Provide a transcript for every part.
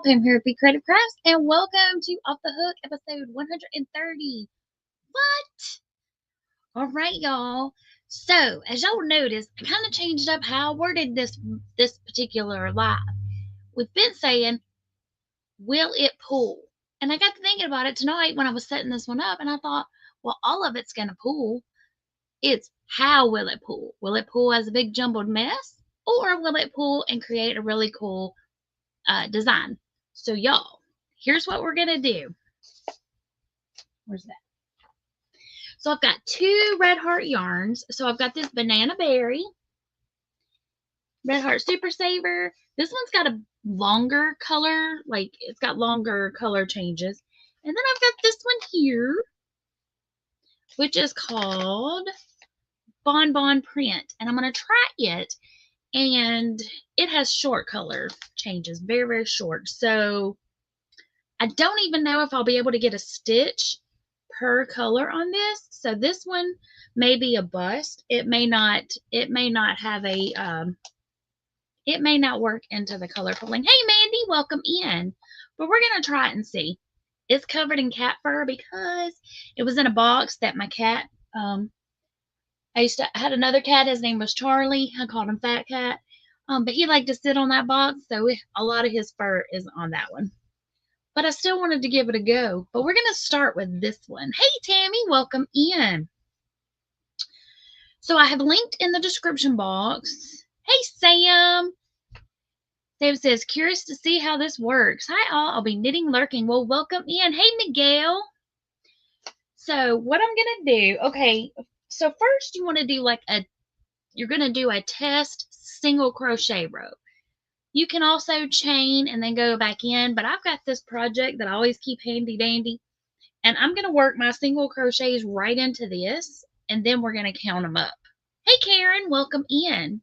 Pam here at BeeCreative Crafts, and welcome to Off the Hook episode 130. What? All right, y'all. So, as y'all noticed, I kind of changed up how I worded this particular live. We've been saying, will it pull? And I got to thinking about it tonight when I was setting this one up, and I thought, well, all of it's going to pull. It's how will it pull? Will it pull as a big jumbled mess, or will it pull and create a really cool design? So y'all, here's what we're gonna do. Where's that? So I've got two Red Heart yarns. So I've got this Banana Berry, Red Heart Super Saver. This one's got a longer color, like it's got longer color changes. And then I've got this one here, which is called BonBon Print. And I'm gonna try it, and it has short color changes, very, very short. So I don't even know if I'll be able to get a stitch per color on this. So this one may be a bust. It may not have a it may not work into the color pooling. Hey Mandy, welcome in. But we're gonna try it and see. It's covered in cat fur because it was in a box that my cat I had another cat. His name was Charlie. I called him Fat Cat. But he liked to sit on that box, so a lot of his fur is on that one. But I still wanted to give it a go. But we're going to start with this one. Hey, Tammy, welcome in. So I have linked in the description box. Hey, Sam. Sam says, curious to see how this works. Hi, all. I'll be knitting lurking. Well, welcome in. Hey, Miguel. So what I'm going to do, okay, so first you want to do you're going to do a test single crochet row. You can also chain and then go back in, but I've got this project that I always keep handy dandy, and I'm going to work my single crochets right into this, and then we're going to count them up. Hey Karen, welcome in.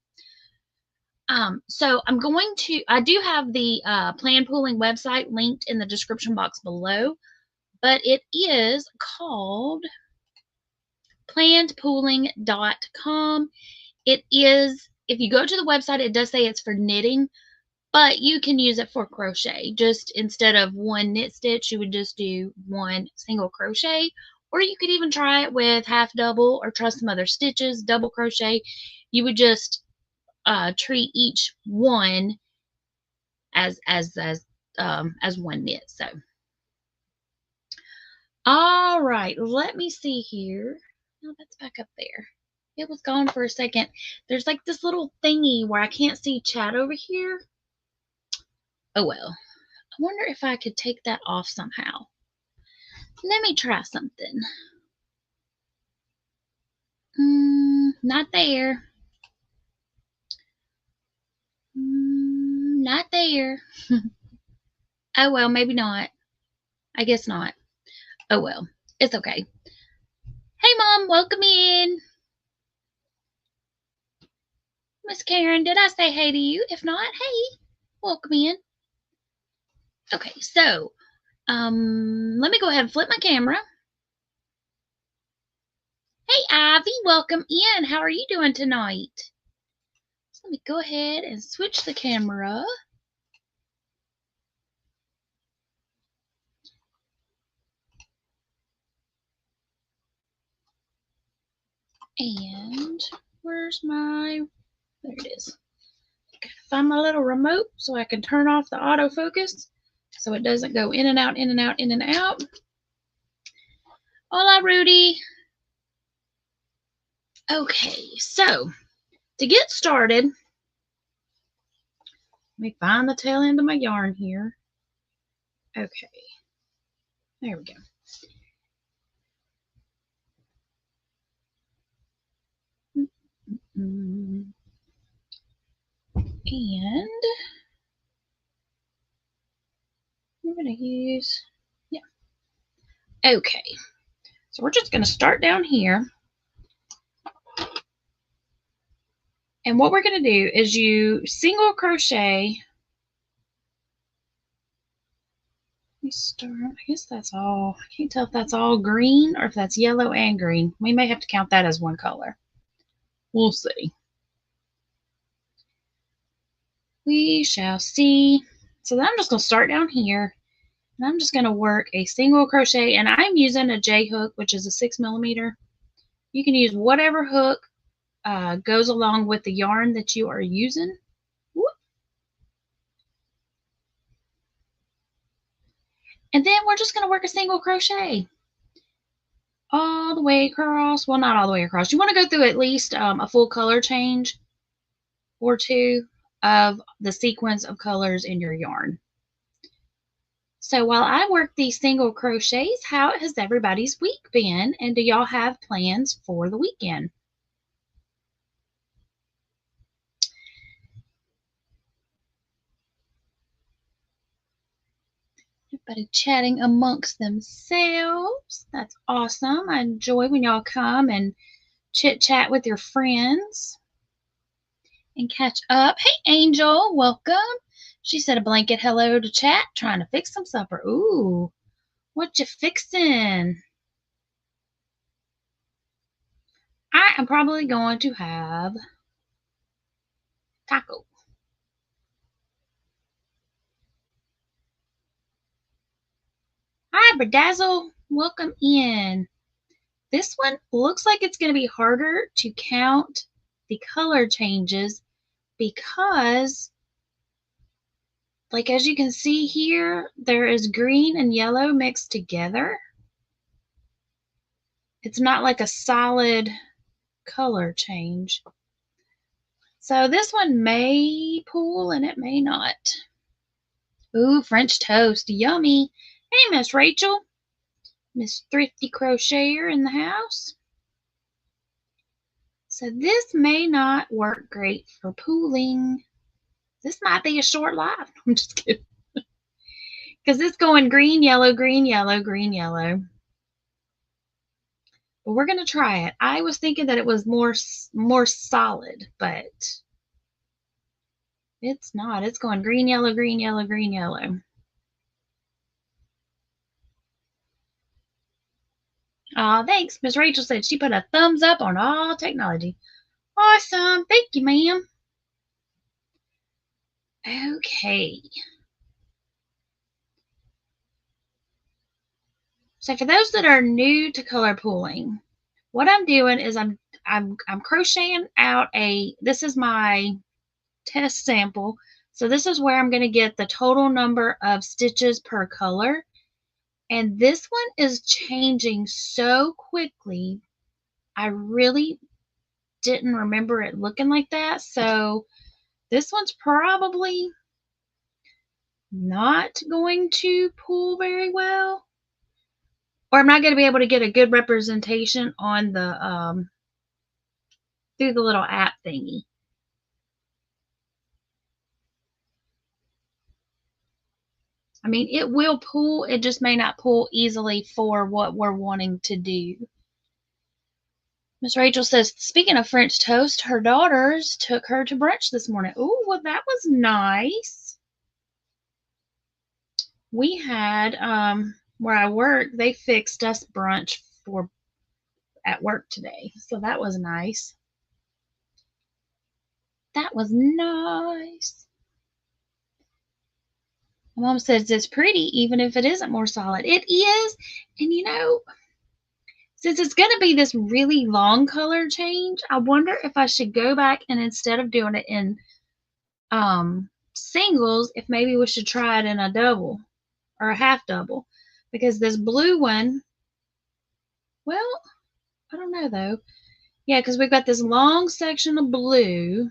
So I do have the plan pooling website linked in the description box below, but it is called plannedpooling.com. It is, if you go to the website, it does say it's for knitting, but you can use it for crochet. Just instead of one knit stitch, you would just do one single crochet, or you could even try it with half double or try some other stitches, double crochet. You would just treat each one as one knit. So, all right, let me see here. No, that's back up there. It was gone for a second. There's like this little thingy where I can't see chat over here. Oh well. I wonder if I could take that off somehow. Let me try something. Not there. Not there. Oh well, maybe not. I guess not. Oh well, it's okay. Hey Mom, welcome in. Miss Karen, did I say hey to you? If not, hey, welcome in. Okay, so let me go ahead and flip my camera. Hey Ivy, welcome in. How are you doing tonight? So let me go ahead and switch the camera. And where's my, there it is. Gotta find my little remote so I can turn off the autofocus so it doesn't go in and out, in and out, in and out. Hola, Rudy. Okay, so to get started, let me find the tail end of my yarn here. Okay, there we go. And we're going to use, yeah. Okay, so we're just going to start down here. And what we're going to do is you single crochet. Let me start, I guess that's all. I can't tell if that's all green or if that's yellow and green. We may have to count that as one color. We'll see. We shall see. So then I'm just going to start down here, and I'm just going to work a single crochet, and I'm using a J hook, which is a 6mm. You can use whatever hook goes along with the yarn that you are using. Whoop. And then we're just going to work a single crochet all the way across. Well, not all the way across. You want to go through at least a full color change or two of the sequence of colors in your yarn. So while I work these single crochets, how has everybody's week been? And do y'all have plans for the weekend? Everybody chatting amongst themselves. That's awesome. I enjoy when y'all come and chit chat with your friends and catch up. Hey, Angel, welcome. She said a blanket hello to chat, trying to fix some supper. Ooh, what you fixing? I am probably going to have taco. Hi, Bedazzle. Welcome in. This one looks like it's going to be harder to count the color changes because, like, as you can see here, there is green and yellow mixed together. It's not like a solid color change. So this one may pull and it may not. Ooh, French toast. Yummy. Hey, Miss Rachel. Miss Thrifty Crocheter in the house. So this may not work great for pooling. This might be a short live. I'm just kidding. Because it's going green, yellow, green, yellow, green, yellow. But we're going to try it. I was thinking that it was more solid, but it's not. It's going green, yellow, green, yellow, green, yellow. Thanks. Miss Rachel said she put a thumbs up on all technology. Awesome. Thank you, ma'am. Okay. So for those that are new to color pooling, what I'm doing is I'm crocheting out this is my test sample. So this is where I'm going to get the total number of stitches per color. And this one is changing so quickly. I really didn't remember it looking like that. So this one's probably not going to pull very well. Or I'm not going to be able to get a good representation on the through the little app thingy. I mean, it will pull. It just may not pull easily for what we're wanting to do. Miss Rachel says, speaking of French toast, her daughters took her to brunch this morning. Oh, well, that was nice. We had, where I work, they fixed us brunch at work today. So that was nice. That was nice. My mom says it's pretty, even if it isn't more solid. It is. And you know, since it's going to be this really long color change, I wonder if I should go back and instead of doing it in singles, if maybe we should try it in a double or a half double. Because this blue one, well, I don't know though. Yeah, because we've got this long section of blue.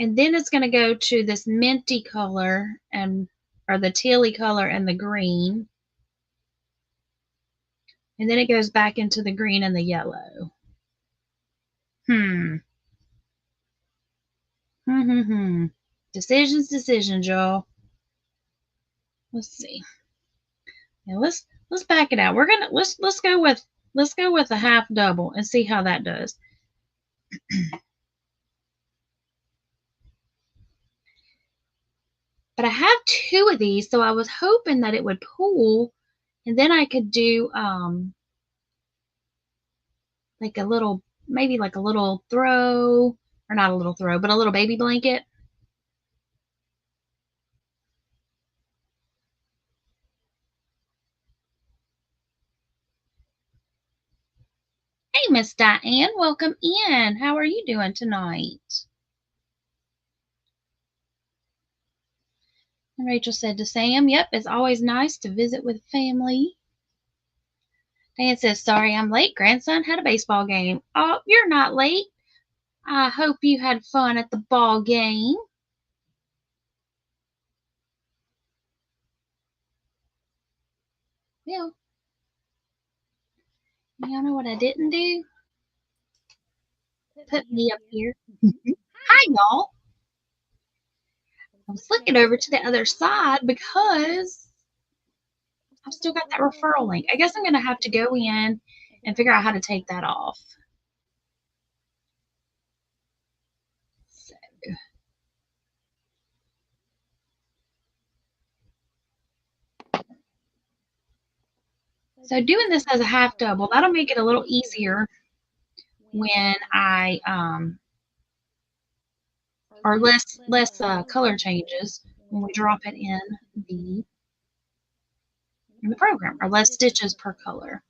And then it's going to go to this minty color or the tealy color and the green. And then it goes back into the green and the yellow. Decisions, y'all. Let's see. Now let's back it out. We're gonna let's go with a half double and see how that does. But I have two of these, so I was hoping that it would pull, and then I could do like maybe like a little throw, or not a little throw, but a little baby blanket. Hey, Miss Diane, welcome in. How are you doing tonight? And Rachel said to Sam, yep, it's always nice to visit with family. Dan says, sorry I'm late. Grandson had a baseball game. Oh, you're not late. I hope you had fun at the ball game. Well, y'all know what I didn't do? Put me up here. Hi, y'all. I was looking over to the other side because I've still got that referral link. I guess I'm going to have to go in and figure out how to take that off. So doing this as a half double, that'll make it a little easier when I, or less color changes when we drop it in the program, or less stitches per color.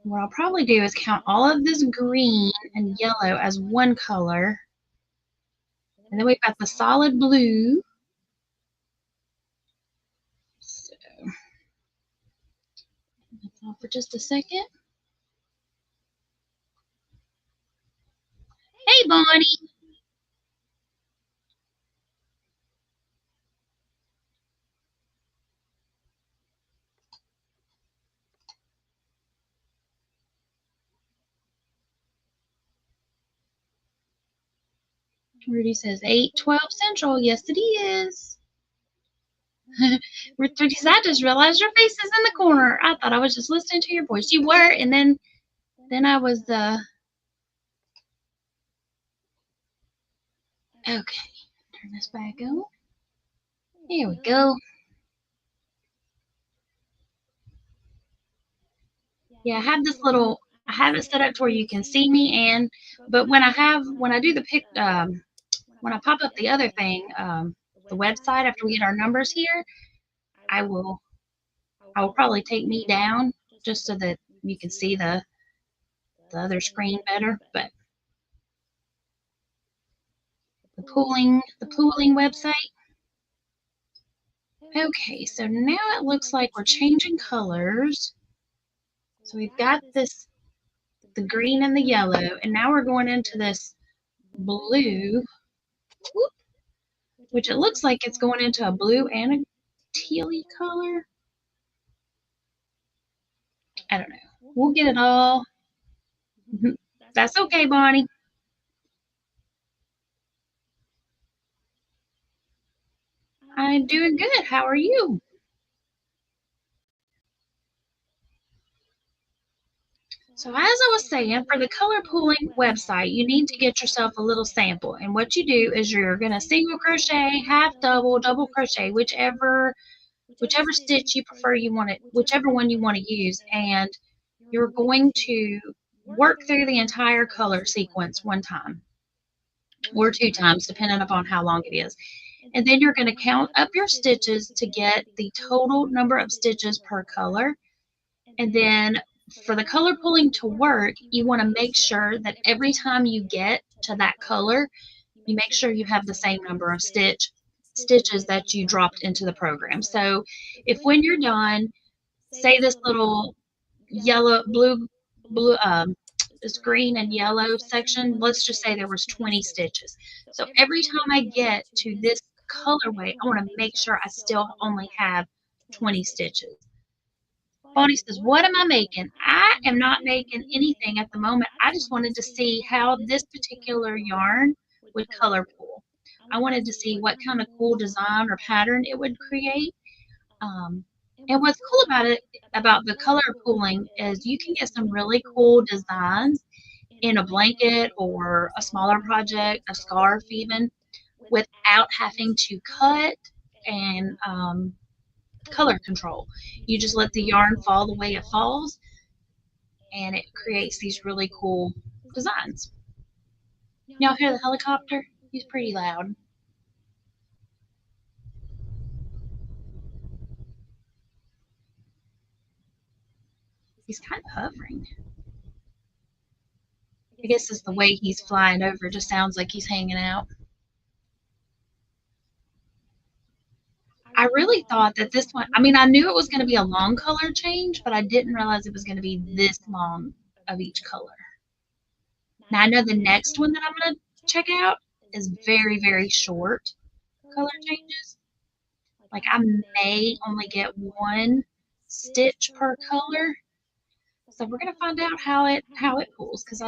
What I'll probably do is count all of this green and yellow as one color. And then we've got the solid blue. So, that's all for just a second. Hey, Bonnie. Rudy says 8:12 Central. Yes, it is. Rudy says, I just realized your face is in the corner. I thought I was just listening to your voice. You were, and then I was okay. Turn this back on. Here we go. Yeah, I have this little. I have it set up to where you can see me, but when I do the pic, when I pop up the other thing, the website after we get our numbers here, I will probably take me down just so that you can see the other screen better. But the pooling website. Okay, so now it looks like we're changing colors. So we've got the green and the yellow, and now we're going into this blue, which it looks like it's going into a blue and a tealy color. I don't know. We'll get it all. That's okay, Bonnie. I'm doing good. How are you? So as I was saying, for the color pooling website, you need to get yourself a little sample. And what you do is you're going to single crochet, half double, double crochet, whichever stitch you prefer, you want it, whichever one you want to use. And you're going to work through the entire color sequence one time or two times, depending upon how long it is. And then you're going to count up your stitches to get the total number of stitches per color. And then for the color pooling to work, you want to make sure that every time you get to that color, you make sure you have the same number of stitches that you dropped into the program. So if when you're done, say this little yellow, blue, this green and yellow section, let's just say there was 20 stitches. So every time I get to this colorway, I want to make sure I still only have 20 stitches. Bonnie says, what am I making? I am not making anything at the moment. I just wanted to see how this particular yarn would color pool. I wanted to see what kind of cool design or pattern it would create. And what's cool about the color pooling is you can get some really cool designs in a blanket or a smaller project, a scarf even, without having to cut and color control. You just let the yarn fall the way it falls, and it creates these really cool designs. Y'all hear the helicopter? He's pretty loud. He's kind of hovering. I guess it's the way he's flying over. It just sounds like he's hanging out. I really thought that this one, I mean, I knew it was going to be a long color change, but I didn't realize it was going to be this long of each color. Now, I know the next one that I'm going to check out is very, very short color changes. Like I may only get one stitch per color. So we're going to find out how it pulls, because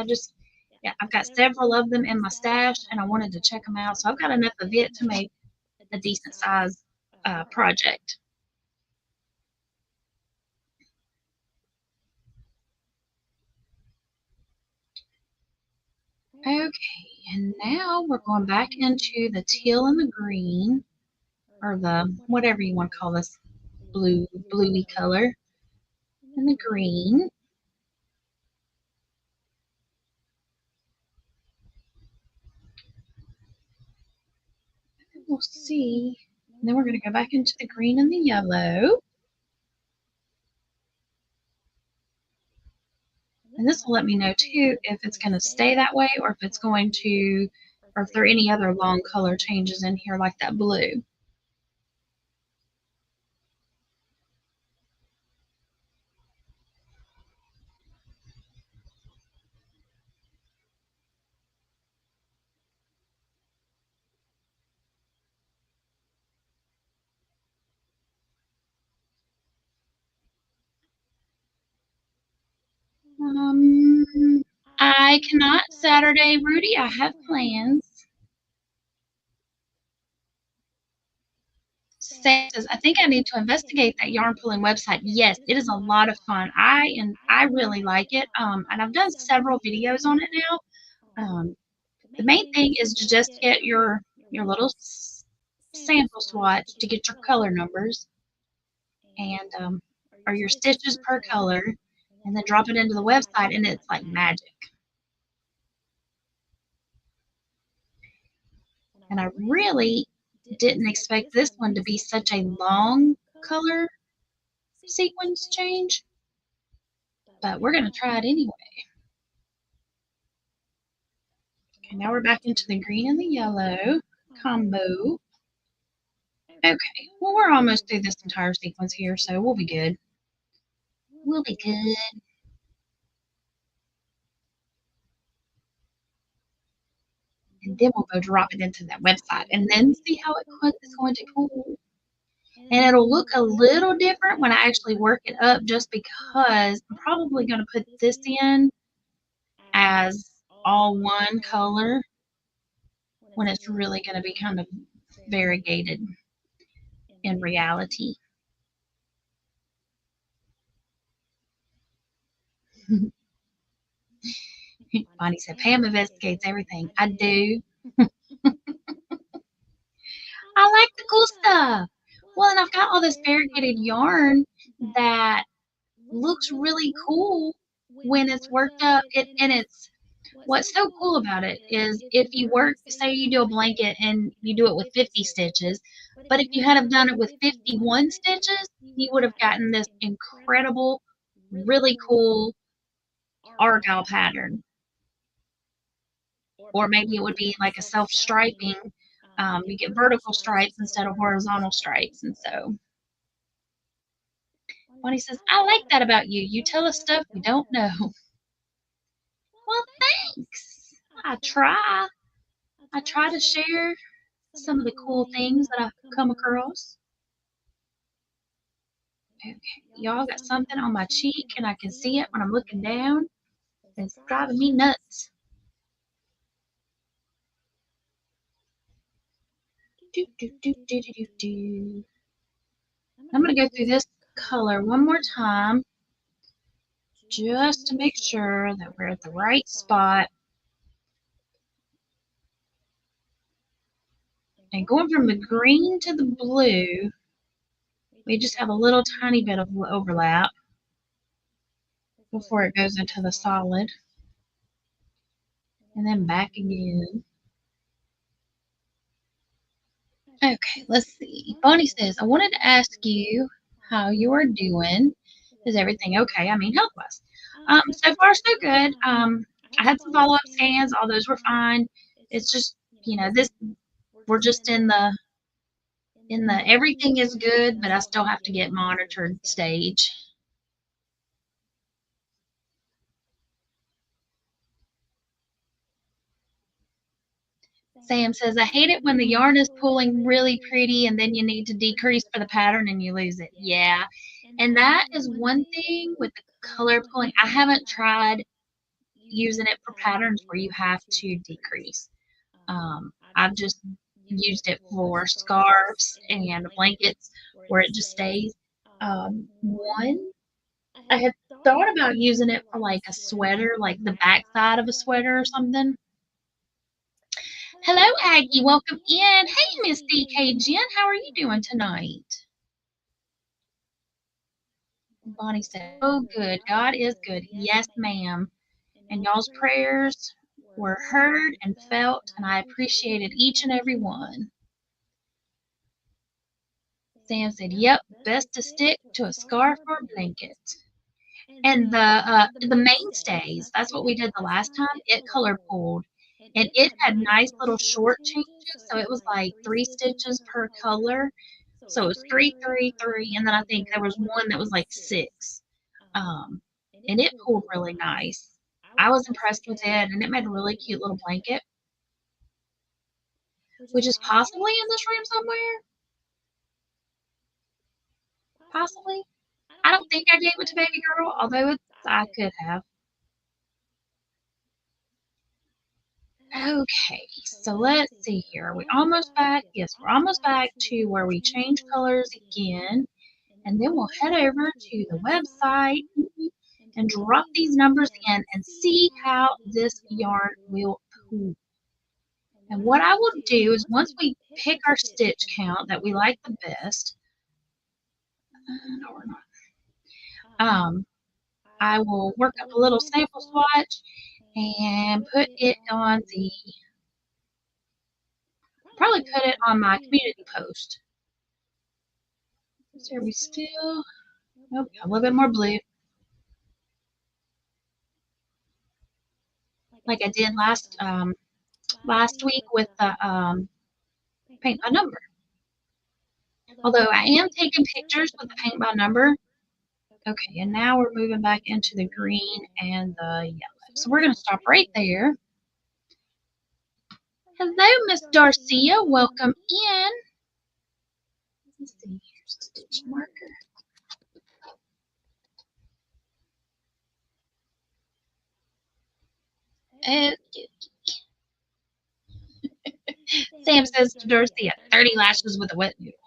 yeah, I've got several of them in my stash and I wanted to check them out. So I've got enough of it to make a decent size project. Okay, and now we're going back into the teal and the green, or the whatever you want to call this bluey color, and the green. We'll see. And then we're going to go back into the green and the yellow. And this will let me know too if it's going to stay that way, or if it's going to, or if there are any other long color changes in here like that blue. I cannot Saturday, Rudy. I have plans. Says, I think I need to investigate that yarn pulling website. Yes, it is a lot of fun. I really like it. And I've done several videos on it now. The main thing is to just get your little sample swatch to get your color numbers, and or your stitches per color, and then drop it into the website, and it's like magic. And I really didn't expect this one to be such a long color sequence change, but we're going to try it anyway. Okay, now we're back into the green and the yellow combo. Okay, well, we're almost through this entire sequence here, so we'll be good. We'll be good. And then we'll go drop it into that website and then see how it's going to pull. And it'll look a little different when I actually work it up, just because I'm probably going to put this in as all one color when it's really going to be kind of variegated in reality. Bonnie said, Pam investigates everything. I do. I like the cool stuff. Well, and I've got all this variegated yarn that looks really cool when it's worked up. What's so cool about it is if you work, say you do a blanket and you do it with 50 stitches, but if you had have done it with 51 stitches, you would have gotten this incredible, really cool argyle pattern. Or maybe it would be like a self-striping. You get vertical stripes instead of horizontal stripes. And so Bonnie says, I like that about you. You tell us stuff we don't know. Well, thanks. I try to share some of the cool things that I've come across. Okay, y'all got something on my cheek and I can see it when I'm looking down. It's driving me nuts. I'm going to go through this color one more time just to make sure that we're at the right spot. And going from the green to the blue, we just have a little tiny bit of overlap before it goes into the solid. And then back again. Okay, let's see. Bonnie says, I wanted to ask you how you are doing. Is everything okay? I mean, health-wise. So far so good. I had some follow-up scans. All those were fine. It's just, this we're just in the everything is good, but I still have to get monitored stage. Sam says, I hate it when the yarn is pulling really pretty and then you need to decrease for the pattern and you lose it. Yeah. And that is one thing with the color pulling. I haven't tried using it for patterns where you have to decrease. I've just used it for scarves and blankets where it just stays. One, I had thought about using it for like a sweater, like the back side of a sweater or something. Hello, Aggie. Welcome in. Hey, Miss DK Jen. How are you doing tonight? Bonnie said, oh, good. God is good. Yes, ma'am. And y'all's prayers were heard and felt, and I appreciated each and every one. Sam said, yep, best to stick to a scarf or a blanket. And the mainstays, that's what we did the last time. It color pulled. And it had nice little short changes. So it was like 3 stitches per color. So it was 3, 3, 3, and then I think there was one that was like 6. And it pulled really nice. I was impressed with it, and it made a really cute little blanket, which is possibly in this room somewhere. Possibly. I don't think I gave it to baby girl, although I could have. Okay, so let's see here. Are we almost back? Yes, we're almost back to where we change colors again. And then we'll head over to the website and drop these numbers in and see how this yarn will pull. And what I will do is once we pick our stitch count that we like the best, no, we're not. I will work up a little sample swatch and put it on probably put it on my community post. So are we still, nope, a little bit more blue. Like I did last week with the paint by number. Although I am taking pictures with the paint by number. Okay, and now we're moving back into the green and the yellow. So we're going to stop right there. Hello, Miss Darcia. Welcome in. Let's see, here's a stitch marker. Okay. Sam says to Darcia, 30 lashes with a wet noodle.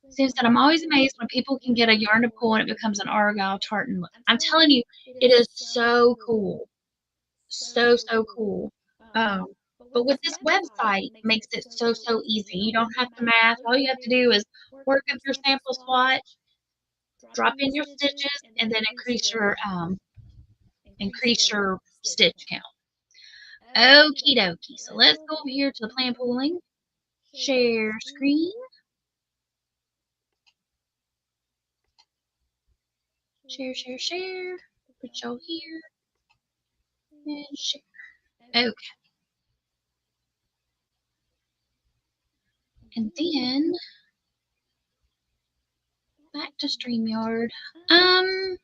Sam said, I'm always amazed when people can get a yarn to pull and it becomes an argyle tartan look. I'm telling you, it is so cool. So cool. But with this website, it makes it so easy. You don't have to math. All you have to do is work up your sample swatch, drop in your stitches, and then increase your stitch count. Okie dokie. So let's go over here to the plan pooling. Share screen. Share. Put y'all here. And share. Okay. And then back to StreamYard. Let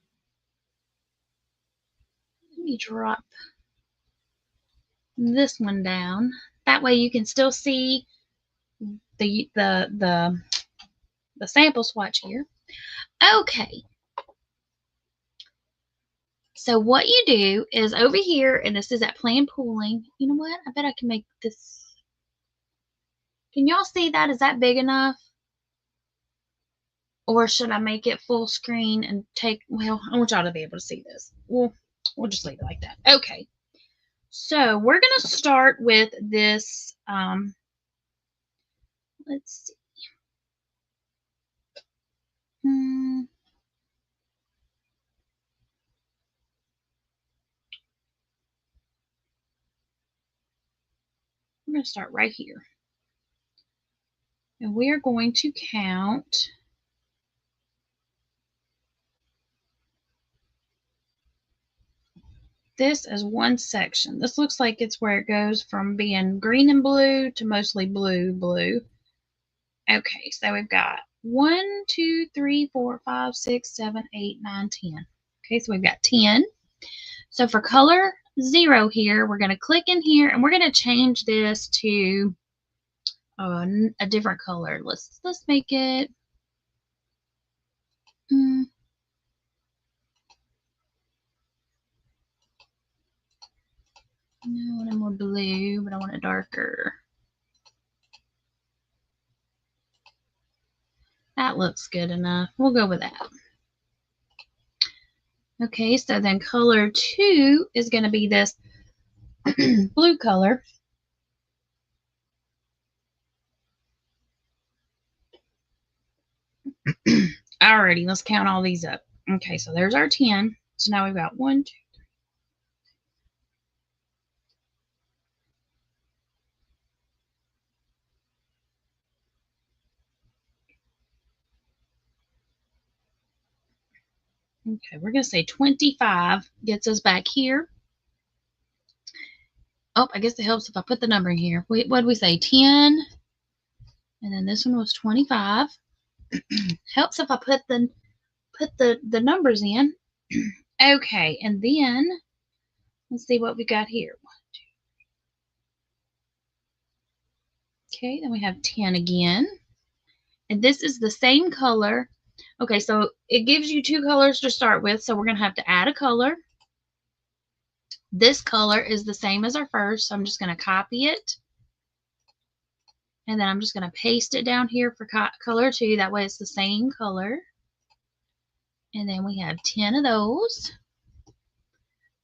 me drop this one down. That way you can still see the sample swatch here. Okay. So what you do is over here, and this is at plan pooling. You know what? I bet I can make this. Can y'all see that? Is that big enough? Or should I make it full screen and well, I want y'all to be able to see this. We'll just leave it like that. Okay. So we're going to start with this, let's see. I'm going to start right here. And we are going to count this as one section. This looks like it's where it goes from being green and blue to mostly blue. Okay, so we've got 1, 2, 3, 4, 5, 6, 7, 8, 9, 10. Okay, so we've got 10. So for color 0 here, we're going to click in here and we're going to change this to a different color. Let's make it no, I want it more blue, but I want it darker. That looks good enough. We'll go with that. Okay, so then color 2 is going to be this blue color. Alrighty, let's count all these up. Okay, so there's our 10. So now we've got 1, 2, 3. Okay, we're going to say 25 gets us back here. Oh, I guess it helps if I put the number in here. What did we say? 10. And then this one was 25. Helps if I put the numbers in. Okay, and then let's see what we got here. 1, 2. Okay, then we have 10 again. And this is the same color. Okay, so it gives you 2 colors to start with, so we're going to have to add a color. This color is the same as our first, so I'm just going to copy it. And then I'm just going to paste it down here for color 2. That way it's the same color. And then we have 10 of those.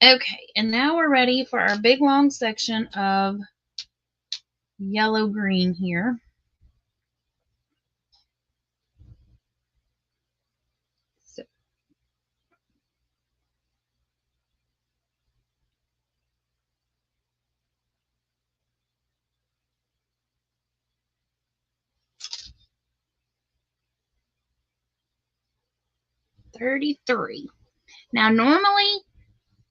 Okay, and now we're ready for our big long section of yellow-green here. So, $33. Now, normally,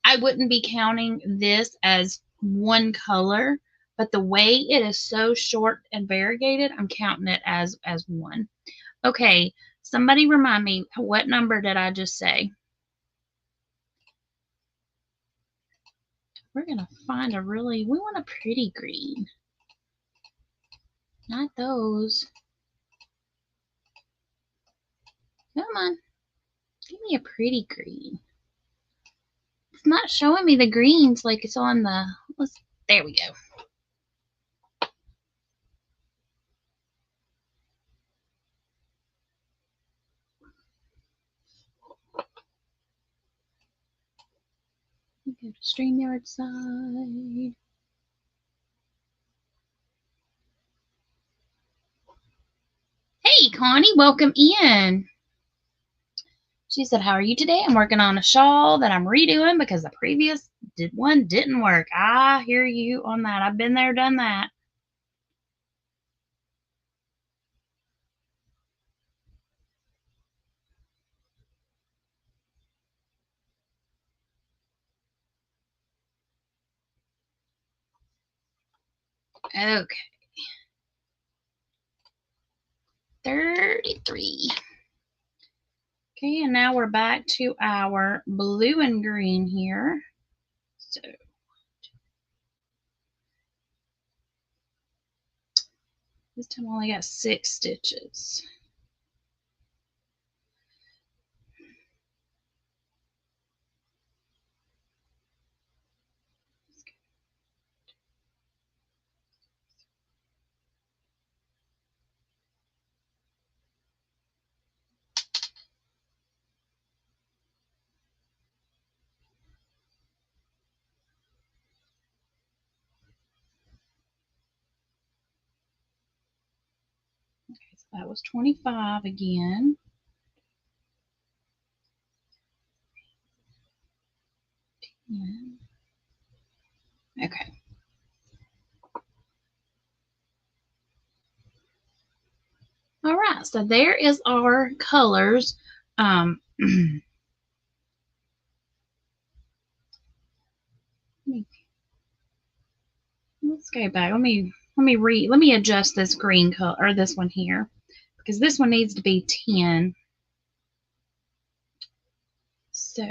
I wouldn't be counting this as one color, but the way it is so short and variegated, I'm counting it as one. Okay, somebody remind me, what number did I just say? We're going to find we want a pretty green. Not those. Come on. Give me a pretty green. It's not showing me the greens like it's on the, there we go. Go to StreamYard side. Hey, Connie, welcome in. She said, how are you today? I'm working on a shawl that I'm redoing because the previous one didn't work. I hear you on that. I've been there, done that. Okay. 33. Okay, and now we're back to our blue and green here. So this time I only got 6 stitches. Okay, so that was 25 again. Okay. All right, so there is our colors. let's go back. Let me adjust this green color, or this one here, because this one needs to be 10. So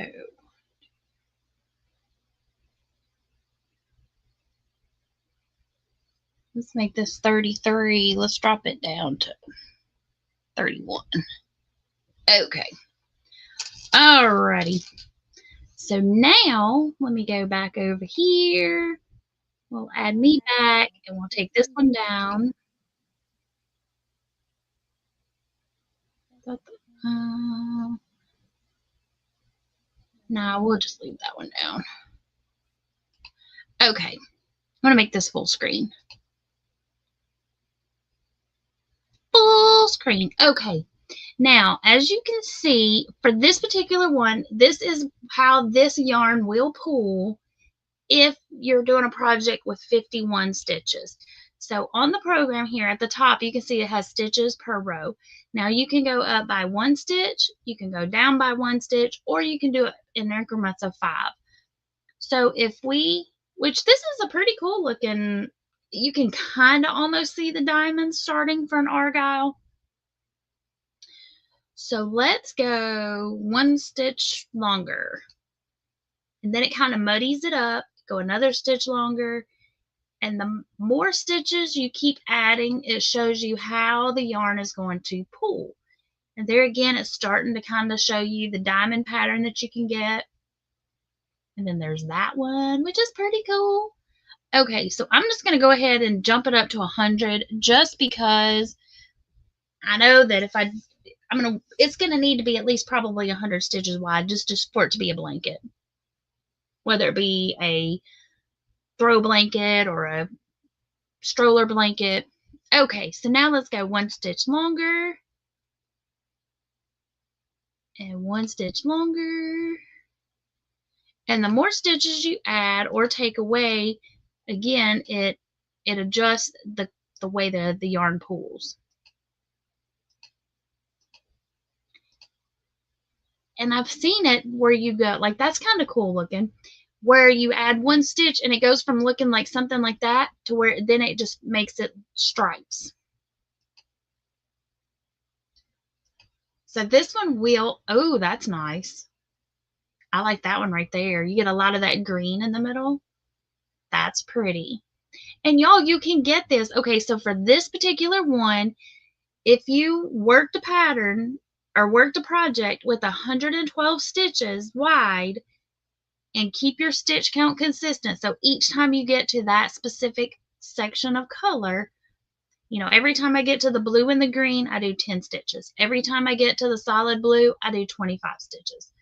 let's make this 33. Let's drop it down to 31. Okay. Alrighty. So now let me go back over here. We'll add me back, and we'll take this one down. No, we'll just leave that one down. Okay. I'm going to make this full screen. Full screen. Okay. Now, as you can see, for this particular one, this is how this yarn will pull if you're doing a project with 51 stitches. So on the program here at the top, you can see it has stitches per row. Now you can go up by 1 stitch, you can go down by 1 stitch, or you can do it in increments of 5. So if we, which this is a pretty cool looking, you can kind of almost see the diamonds starting for an argyle. So let's go 1 stitch longer. And then it kind of muddies it up. Go another stitch longer. And the more stitches you keep adding, it shows you how the yarn is going to pull. And there again, it's starting to kind of show you the diamond pattern that you can get. And then there's that one, which is pretty cool. Okay, so I'm just going to go ahead and jump it up to 100 just because I know that if it's going to need to be at least probably 100 stitches wide just for it to be a blanket. Whether it be a throw blanket or a stroller blanket. Okay, so now let's go 1 stitch longer. And 1 stitch longer. And the more stitches you add or take away, again, it adjusts the way the yarn pulls. And I've seen it where you go, like that's kind of cool looking, where you add 1 stitch and it goes from looking like something like that to where then it just makes it stripes. So this one will, oh, that's nice. I like that one right there. You get a lot of that green in the middle. That's pretty. And y'all, you can get this. Okay, so for this particular one, if you worked a pattern or worked a project with 112 stitches wide and keep your stitch count consistent, so each time you get to that specific section of color, you know, every time I get to the blue and the green, I do 10 stitches. Every time I get to the solid blue, I do 25 stitches.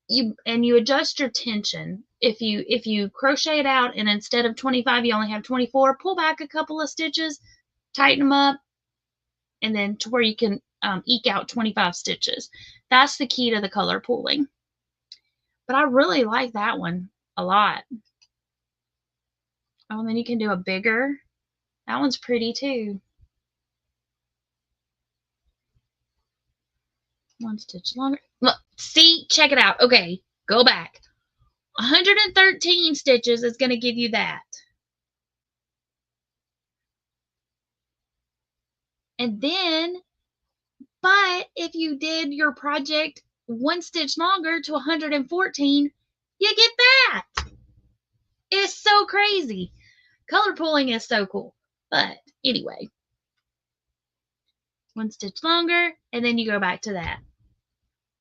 You adjust your tension. If you crochet it out and instead of 25 you only have 24, pull back a couple of stitches, tighten them up, and then to where you can eke out 25 stitches. That's the key to the color pooling. But I really like that one a lot. Oh, and then you can do a bigger. That one's pretty too. 1 stitch longer. Look, see, check it out. Okay, go back. 113 stitches is going to give you that. And then, but if you did your project 1 stitch longer to 114, you get that. It's so crazy. Color pooling is so cool. But anyway, 1 stitch longer, and then you go back to that.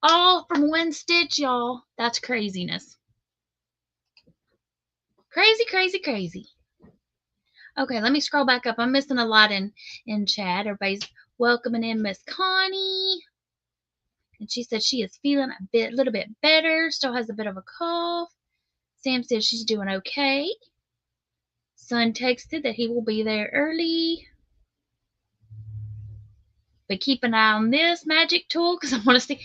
All from 1 stitch, y'all. That's craziness. Crazy, crazy, crazy. Okay, let me scroll back up. I'm missing a lot in chat. Everybody's welcoming in Miss Connie. And she said she is feeling a little bit better. Still has a bit of a cough. Sam says she's doing okay. Son texted that he will be there early. But keep an eye on this magic tool because I want to see.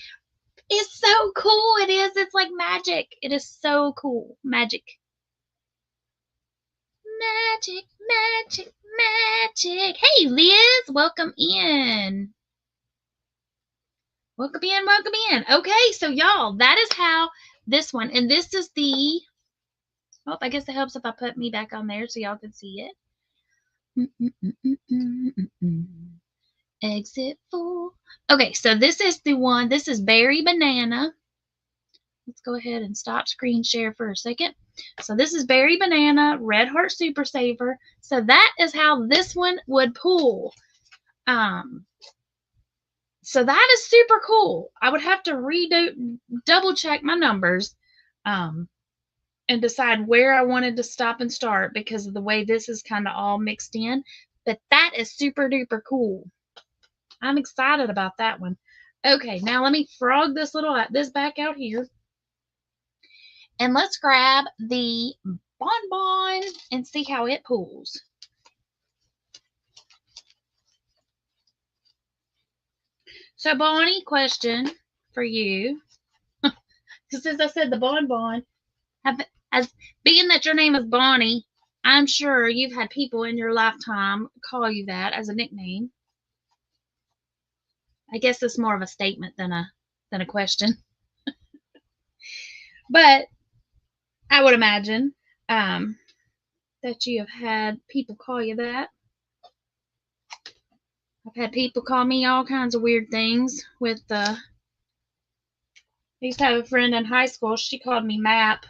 It's so cool. It is. It's like magic. It is so cool. Magic. Magic, magic, magic. Hey, Liz. Welcome in. Welcome in. Welcome in. Okay, so y'all, that is how this one, and this is the Oh, I guess it helps if I put me back on there so y'all can see it. Exit full. Okay, so this is the one. This is Berry Banana. Let's go ahead and stop screen share for a second. So this is Berry Banana, Red Heart Super Saver. So that is how this one would pull. So that is super cool. I would have to double check my numbers and decide where I wanted to stop and start because of the way this is kind of all mixed in. But that is super duper cool. I'm excited about that one. Okay, now let me frog this back out here. And let's grab the BonBon and see how it pulls. So, Bonnie, question for you. Since I said the BonBon, as being that your name is Bonnie, I'm sure you've had people in your lifetime call you that as a nickname. I guess it's more of a statement than a question. But I would imagine that you have had people call you that. I've had people call me all kinds of weird things with I used to have a friend in high school. She called me Map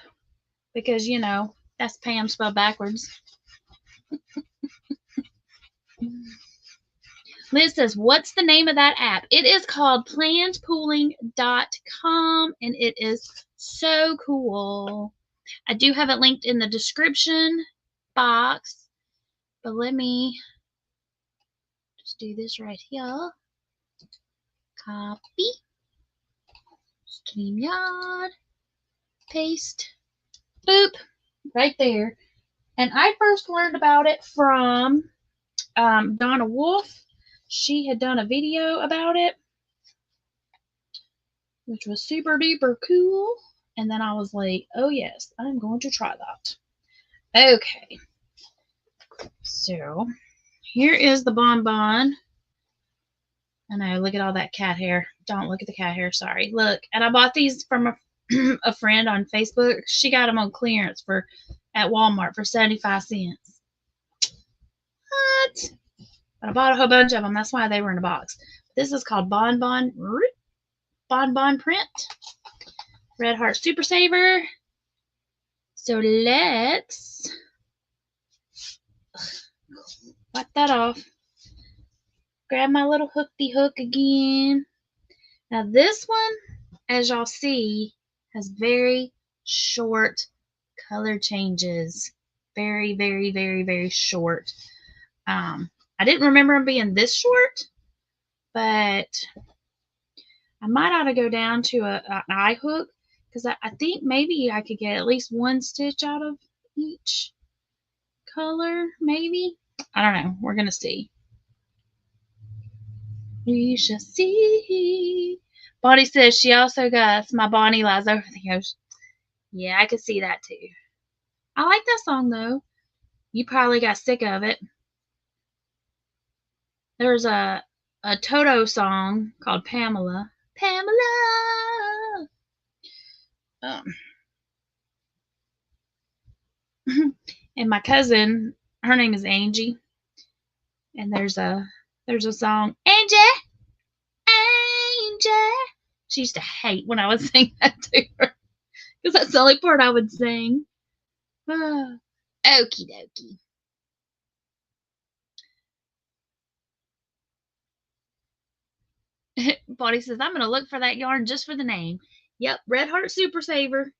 because, you know, that's Pam spelled backwards. Liz says, what's the name of that app? It is called plannedpooling.com, and it is so cool. I do have it linked in the description box, but let me just do this right here. Copy. StreamYard. Paste. Boop. Right there. And I first learned about it from Donna Wolf. She had done a video about it, which was super duper cool. And then I was like, oh yes, I'm going to try that. Okay. So here is the BonBon. I know, look at all that cat hair. Don't look at the cat hair, sorry. Look, and I bought these from a friend on Facebook. She got them on clearance at Walmart for 75 cents. What? But I bought a whole bunch of them. That's why they were in a box. This is called BonBon print. Red Heart Super Saver. So let's wipe that off. Grab my little hookty hook again. Now this one, as y'all see, has very short color changes. Very, very, very, very short. I didn't remember them being this short, but I might ought to go down to an eye hook because I think maybe I could get at least one stitch out of each color, maybe. I don't know. We're going to see. We shall see. Bonnie says she also got My Bonnie Lies Over the Ocean. Yeah, I could see that too. I like that song though. You probably got sick of it. There's a Toto song called Pamela. Pamela. And my cousin, her name is Angie, and there's a song, Angie, Angie. She used to hate when I would sing that to her because that's the only part I would sing. Okie dokie. Bonnie says, I'm going to look for that yarn just for the name. Yep, Red Heart Super Saver.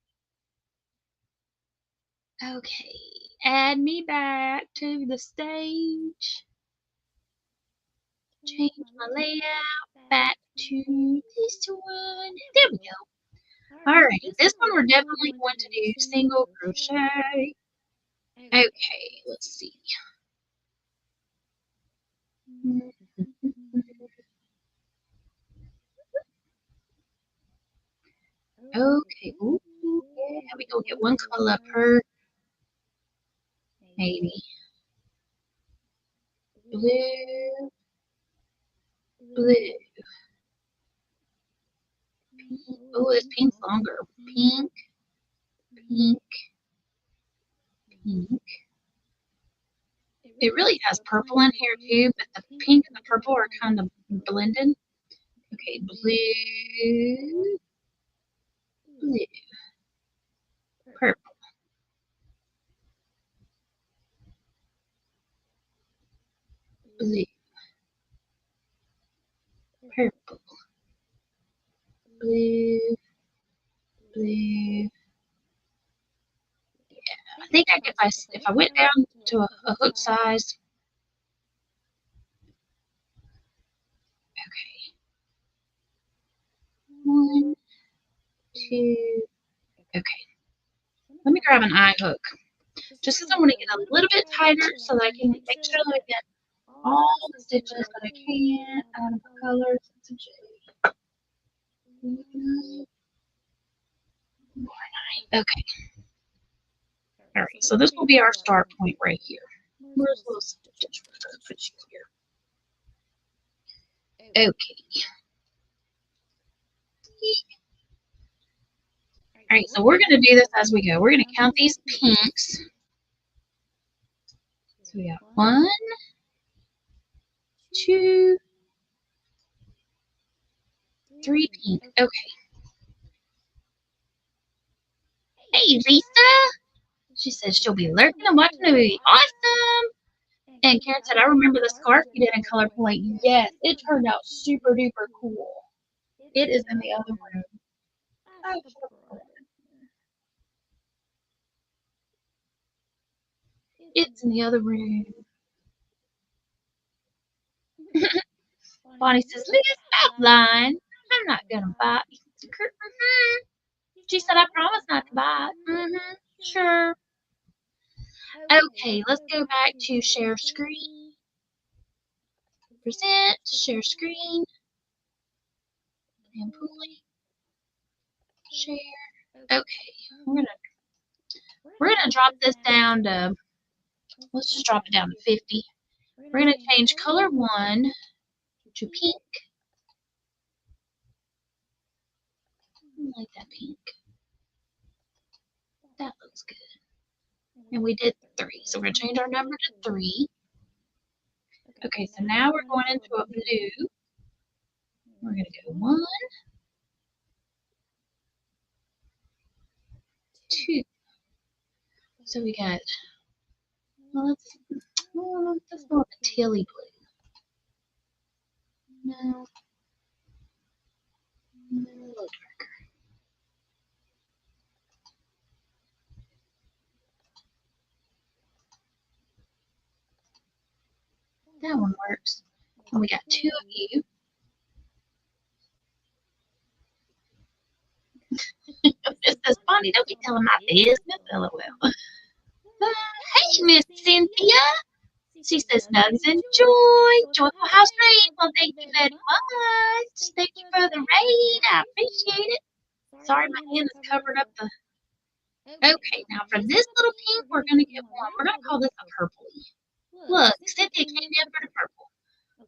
Okay, add me back to the stage. Change my layout back to this one. There we go. Alright, this one we're definitely going to do single crochet. Okay, let's see. Okay, ooh, yeah, we gonna get one color per, maybe. Blue, blue. Pink. Oh, this pink's longer. Pink, pink, pink. It really has purple in here too, but the pink and the purple are kind of blended. Okay, blue, blue, purple, blue, purple, blue, blue. I think if I went down to a hook size. Okay. 1, 2. Okay. Let me grab an eye hook. Just because I want to get a little bit tighter so that I can make sure that I get all the stitches that I can out of the colors. Okay. All right. So this will be our start point right here. Where's the little stitch? We're going to put you here. Okay. All right. So we're going to do this as we go. We're going to count these pinks. So we got 1, 2, 3 pink. Okay. Hey, Lisa. She says she'll be lurking and watching the movie. Awesome. And Karen said, I remember the scarf you did in Color Pooling. Yes, it turned out super duper cool. It is in the other room. It's in the other room. Bonnie says, Leah, stop lying. I'm not going to bite. She said, I promise not to bite. Sure. Okay, let's go back to share screen. Present, share screen. And pooling. Share. Okay, we're gonna drop this down to, let's just drop it down to 50. We're gonna change color 1 to pink. I like that pink. That looks good. And we did 3, so we're gonna change our number to 3. Okay, so now we're going into a blue. We're gonna go 1, 2. So we got, well, let's go with a tealy blue. No, a little darker. That one works. And we got 2 of you. It says, Bonnie, don't be telling my business. LOL. Hey, Miss Cynthia. She says, nugs and joy. Joyful House Raid. Well, thank you very much. Thank you for the raid. I appreciate it. Sorry, my hand is covered up the. Okay, now for this little pink, we're going to get one. We're going to call this a purpley. Look, Cynthia came in for the purple.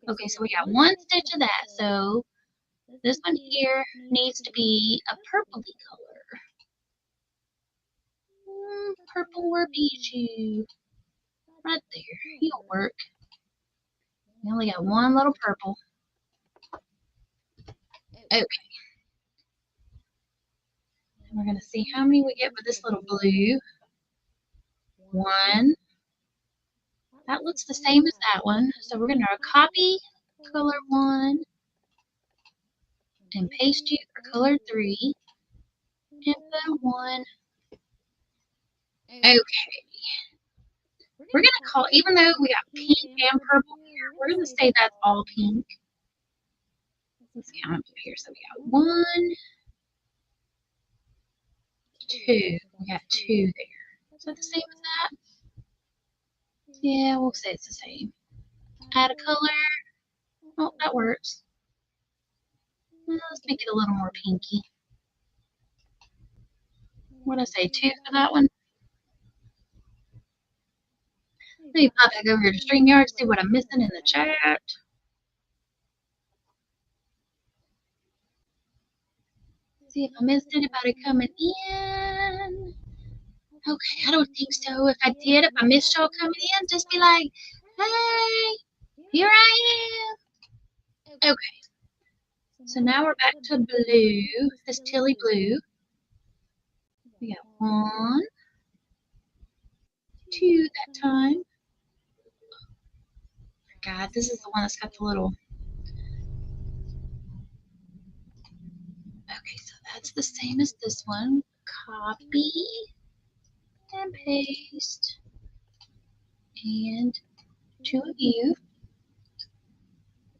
Okay, so we got 1 stitch of that. So this one here needs to be a purpley color. Purple or Bijou. Right there. You'll work. We only got 1 little purple. Okay. And we're going to see how many we get with this little blue. 1. That looks the same as that one. So we're going to copy color 1 and paste it for color 3. And put 1. Okay. We're going to call, even though we got pink and purple here, we're going to say that's all pink. Let's count up here. So we got 1, 2. We got 2 there. Is that the same as that? Yeah, we'll say it's the same. Add a color. Oh, that works. Let's make it a little more pinky. What did I say? 2 for that one? Let me pop back over here to StreamYard to see what I'm missing in the chat. See if I missed anybody coming in. Okay, I don't think so. If I did, if I missed y'all coming in, just be like, hey, here I am. Okay, so now we're back to blue, this Tilly blue. We got 1, 2 that time. God, this is the one that's got the little. Okay, so that's the same as this one. Copy and paste. And 2 of you.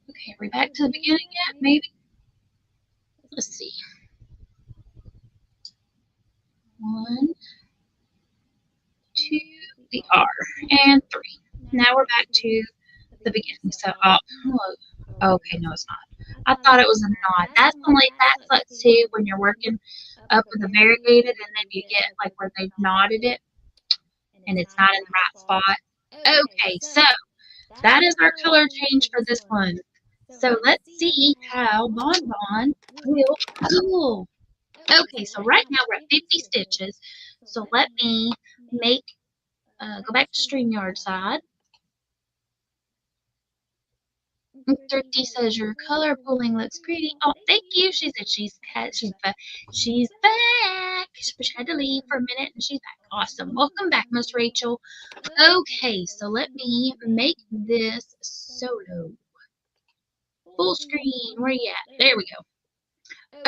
Okay, are we back to the beginning yet? Maybe? Let's see. 1, 2, we are. And 3. Now we're back to the beginning. So, okay, no, it's not. I thought it was a knot. That's let's see when you're working up with the variegated and then you get like where they've knotted it and it's not in the right spot. Okay, so that is our color change for this one. So let's see how BonBon will pool. Okay, so right now we're at 50 stitches. So let me make, go back to StreamYard side. Thrifty says your color pooling looks pretty. Oh, thank you. She said she's back. She's back. She had to leave for a minute and she's back. Awesome. Welcome back, Miss Rachel. Okay, so let me make this solo. Full screen. Where you at? There we go.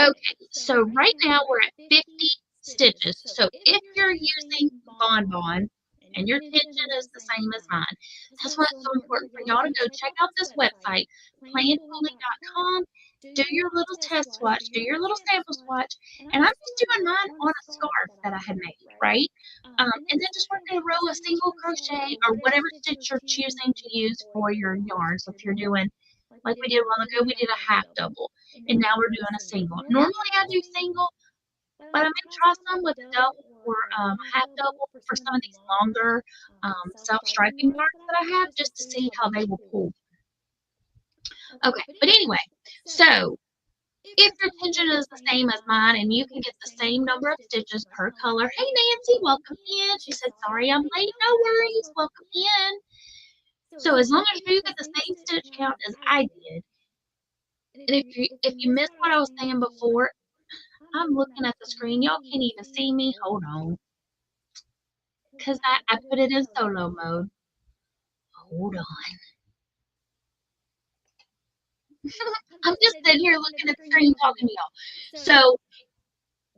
Okay, so right now we're at 50 stitches. So if you're using BonBon and your tension is the same as mine, that's why it's so important for y'all to go check out this website, planpooling.com, do your little test swatch, do your little sample swatch, and I'm just doing mine on a scarf that I had made, right? And then just work a row of single crochet or whatever stitch you're choosing to use for your yarn. So if you're doing, like we did a while ago, we did a half double. And now we're doing a single. Normally I do single, but I may try some with a double or half double for some of these longer self-striping yarns that I have just to see how they will pull. Okay, but anyway, so if your tension is the same as mine and you can get the same number of stitches per color. Hey Nancy, welcome in. She said, sorry I'm late. No worries, welcome in. So as long as you get the same stitch count as I did, and if you missed what I was saying before, I'm looking at the screen. Y'all can't even see me. Hold on. Because I put it in solo mode. Hold on. I'm just sitting here looking at the screen talking to y'all. So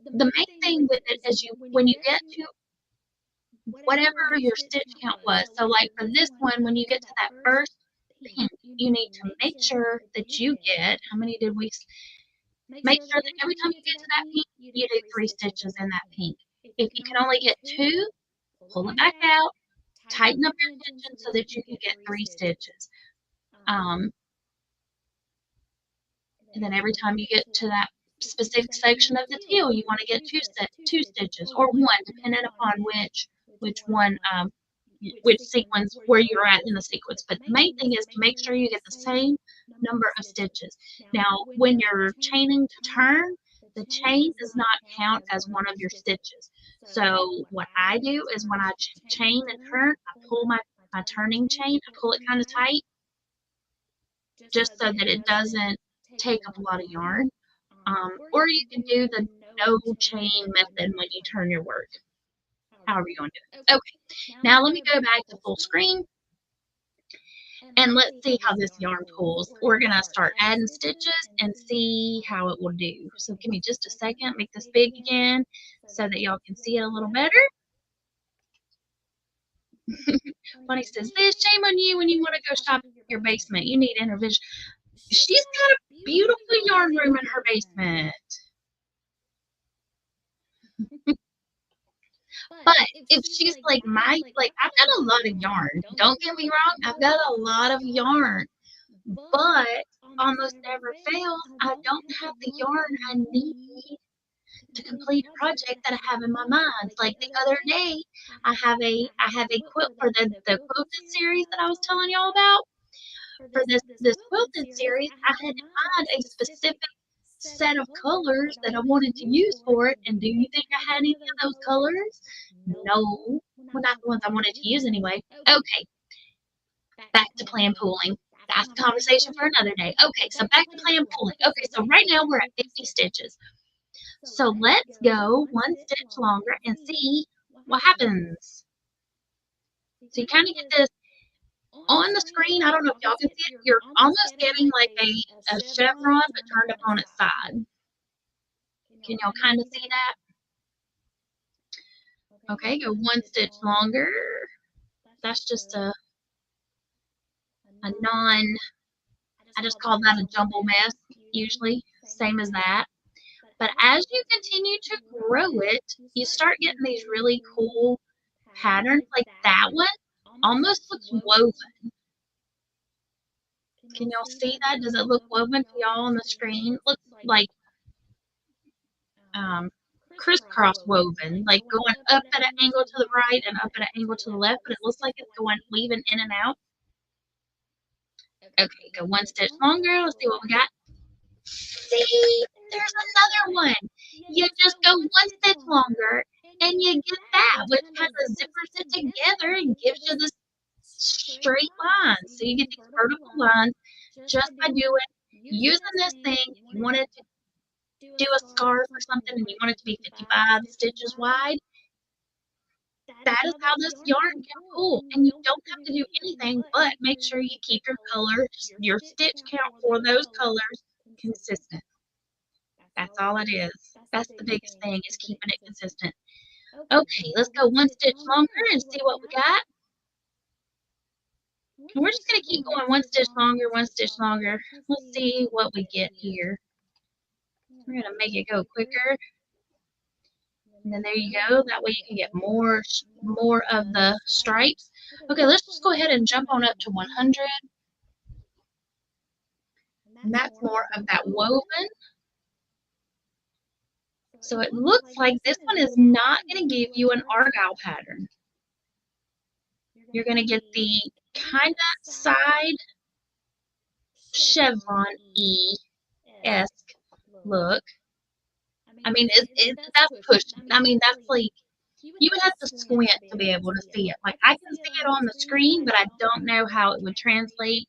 the main thing with it is when you get to whatever your stitch count was. So like for this one, when you get to that first pink, you need to make sure that you get, how many did we, make sure that every time you get to that pink, you do 3 stitches in that pink. If you can only get 2, pull it back out, tighten up your tension so that you can get 3 stitches. And then every time you get to that specific section of the teal, you want to get 2 stitches or 1, depending upon which one, which sequence, where you're at in the sequence. But the main thing is to make sure you get the same number of stitches. Now, when you're chaining to turn, the chain does not count as one of your stitches. So what I do is when I chain and turn, I pull my turning chain, I pull it kind of tight, just so that it doesn't take up a lot of yarn. Or you can do the no chain method when you turn your work. However you want to do it. Okay, now let me go back to full screen. And let's see how this yarn pulls. We're going to start adding stitches and see how it will do. So give me just a second, make this big again so that y'all can see it a little better. Bonnie says, Liz, shame on you when you want to go shop in your basement. You need intervention. She's got a beautiful yarn room in her basement. But if she's like I've got a lot of yarn. Don't get me wrong, I've got a lot of yarn. But almost never fails, I don't have the yarn I need to complete a project that I have in my mind. Like the other day, I have a quilt for the quilted series that I was telling y'all about. For this quilted series, I had to find a specific set of colors that I wanted to use for it. And do you think I had any of those colors? No. Well, not the ones I wanted to use anyway. Okay, back to plan pooling. That's a conversation for another day. Okay, so back to plan pooling. Okay, so right now we're at 50 stitches. So let's go one stitch longer and see what happens. So you kind of get this on the screen. I don't know if y'all can see it. You're almost getting like a chevron, but turned up on its side. Can y'all kind of see that? Okay, go one stitch longer. That's just a non, I just call that a jumble mess, usually, same as that. But as you continue to grow it, you start getting these really cool patterns. Like that one almost looks woven. Can y'all see that? Does it look woven to y'all on the screen? It looks like crisscross woven, like going up at an angle to the right and up at an angle to the left, but it looks like it's going weaving in and out. Okay, go one stitch longer. Let's see what we got. See, there's another one. You just go one stitch longer and you get that, which kind of zippers it together and gives you this straight line. So you get these vertical lines just by using this thing. If you wanted to do a scarf or something and you want it to be 55 stitches wide, that is how this yarn can pull. And you don't have to do anything but make sure you keep your colors, your stitch count for those colors consistent. That's all it is. That's the biggest thing, is keeping it consistent. Okay, let's go one stitch longer and see what we got. And we're just going to keep going one stitch longer, one stitch longer. Let's see what we get here. We're going to make it go quicker. And then there you go. That way you can get more of the stripes. Okay, let's just go ahead and jump on up to 100. And that's more of that woven. So it looks like this one is not going to give you an argyle pattern. You're going to get the kind of side chevron-esque look. I mean, that's pushing. I mean, that's like, you would have to squint to be able to see it. Like, I can see it on the screen, but I don't know how it would translate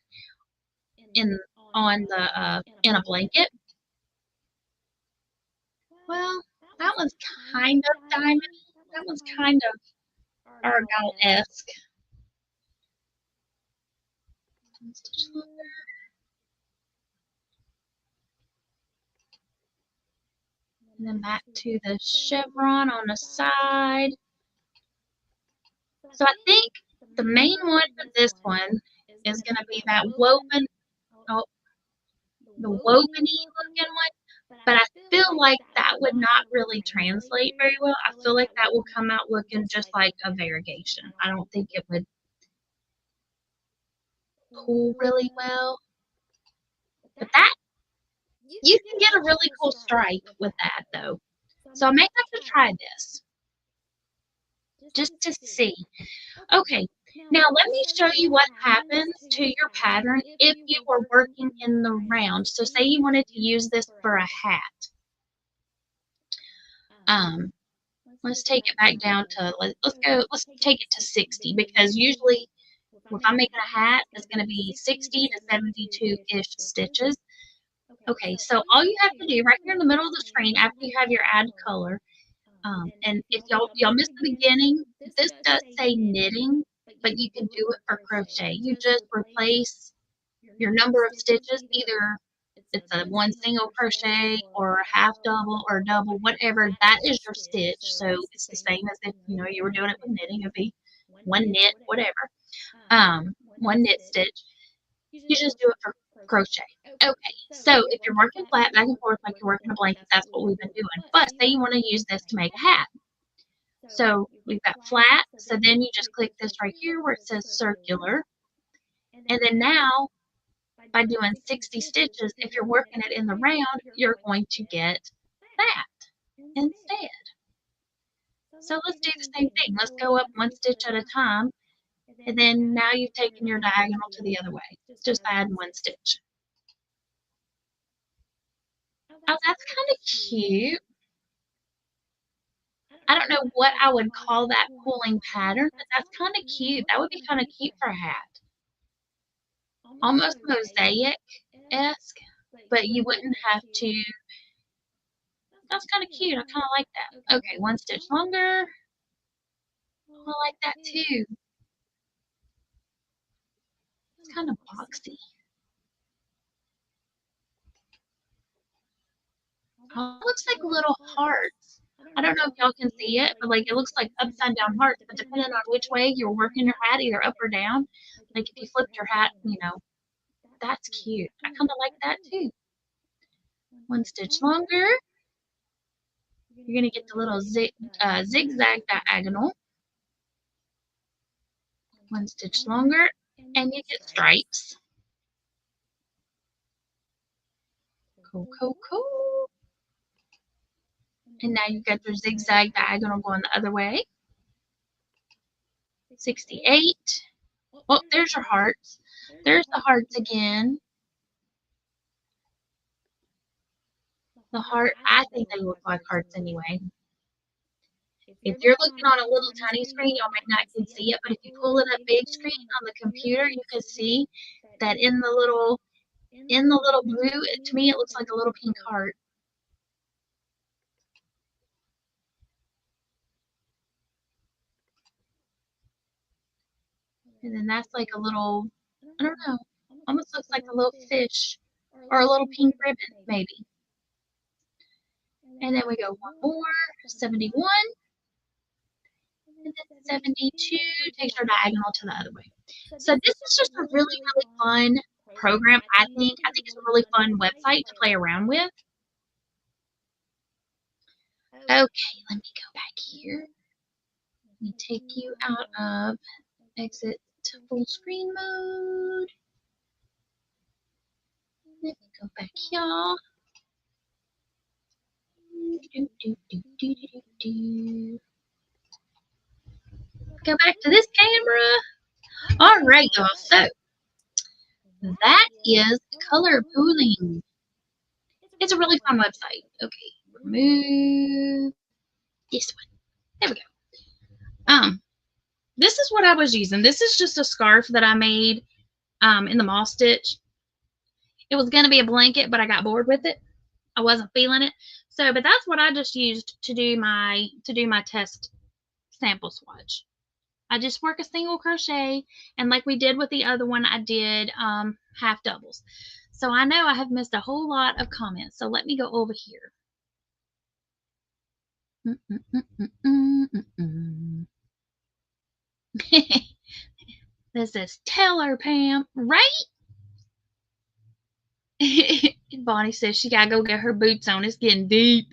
in a blanket. Well, that one's kind of diamond. That one's kind of argyle-esque. And then back to the chevron on the side. So I think the main one for this one is going to be that woven, the woveny looking one. But I feel like that would not really translate very well. I feel like that will come out looking just like a variegation. I don't think it would pull really well. But that, you can get a really cool stripe with that though. So I may have to try this just to see. Okay, now let me show you what happens to your pattern if you are working in the round. So say you wanted to use this for a hat. Let's take it back down to, let's take it to 60, because usually if I'm making a hat, it's going to be 60 to 72-ish stitches. Okay, so all you have to do right here in the middle of the screen after you have your add color, and if y'all missed the beginning, this does say knitting, but you can do it for crochet. You just replace your number of stitches, either it's a one single crochet or a half double or double, whatever, that is your stitch. So it's the same as if you were doing it with knitting. It'd be one knit, whatever, one knit stitch. You just do it for crochet. Okay, so if you're working flat back and forth like you're working a blanket, that's what we've been doing. But say you want to use this to make a hat. So we've got flat, so then you just click this right here where it says circular. And then now, by doing 60 stitches, if you're working it in the round, you're going to get that instead. So let's do the same thing. Let's go up one stitch at a time. And then now you've taken your diagonal to the other way. Just add one stitch. Oh, that's kind of cute. I don't know what I would call that pooling pattern, but that's kind of cute. That would be kind of cute for a hat. Almost mosaic-esque, but you wouldn't have to. That's kind of cute. I kind of like that. Okay, one stitch longer. I like that too. It's kind of boxy. Oh, it looks like little hearts. I don't know if y'all can see it, but like it looks like upside down hearts. But depending on which way you're working your hat, either up or down, like if you flipped your hat, that's cute. I kind of like that too. One stitch longer. You're gonna get the little zigzag diagonal. One stitch longer, and you get stripes. Cool, cool, cool. And now you've got your zigzag diagonal going the other way. 68. Oh, there's your hearts. There's the hearts again. The heart, I think they look like hearts anyway. If you're looking on a little tiny screen, y'all might not can see it, but if you pull it up big screen on the computer, you can see that in the little blue, to me it looks like a little pink heart. And then that's like a little, I don't know, almost looks like a little fish or a little pink ribbon, maybe. And then we go one more, 71, and then 72 takes our diagonal to the other way. So this is just a really, really fun program, I think. I think it's a really fun website to play around with. Okay, let me go back here. Let me take you out of exit to full screen mode. Let me go back, y'all. Go back to this camera. All right, y'all. So that is Color Pooling. It's a really fun website. Okay, remove this one. There we go. This is what I was using. This is just a scarf that I made in the moss stitch. It was gonna be a blanket, but I got bored with it. I wasn't feeling it. So, but that's what I just used to do my test sample swatch. I just work a single crochet, and like we did with the other one, I did half doubles. So I know I have missed a whole lot of comments. So let me go over here. This is tell her, Pam, right? Bonnie says she gotta go get her boots on. It's getting deep.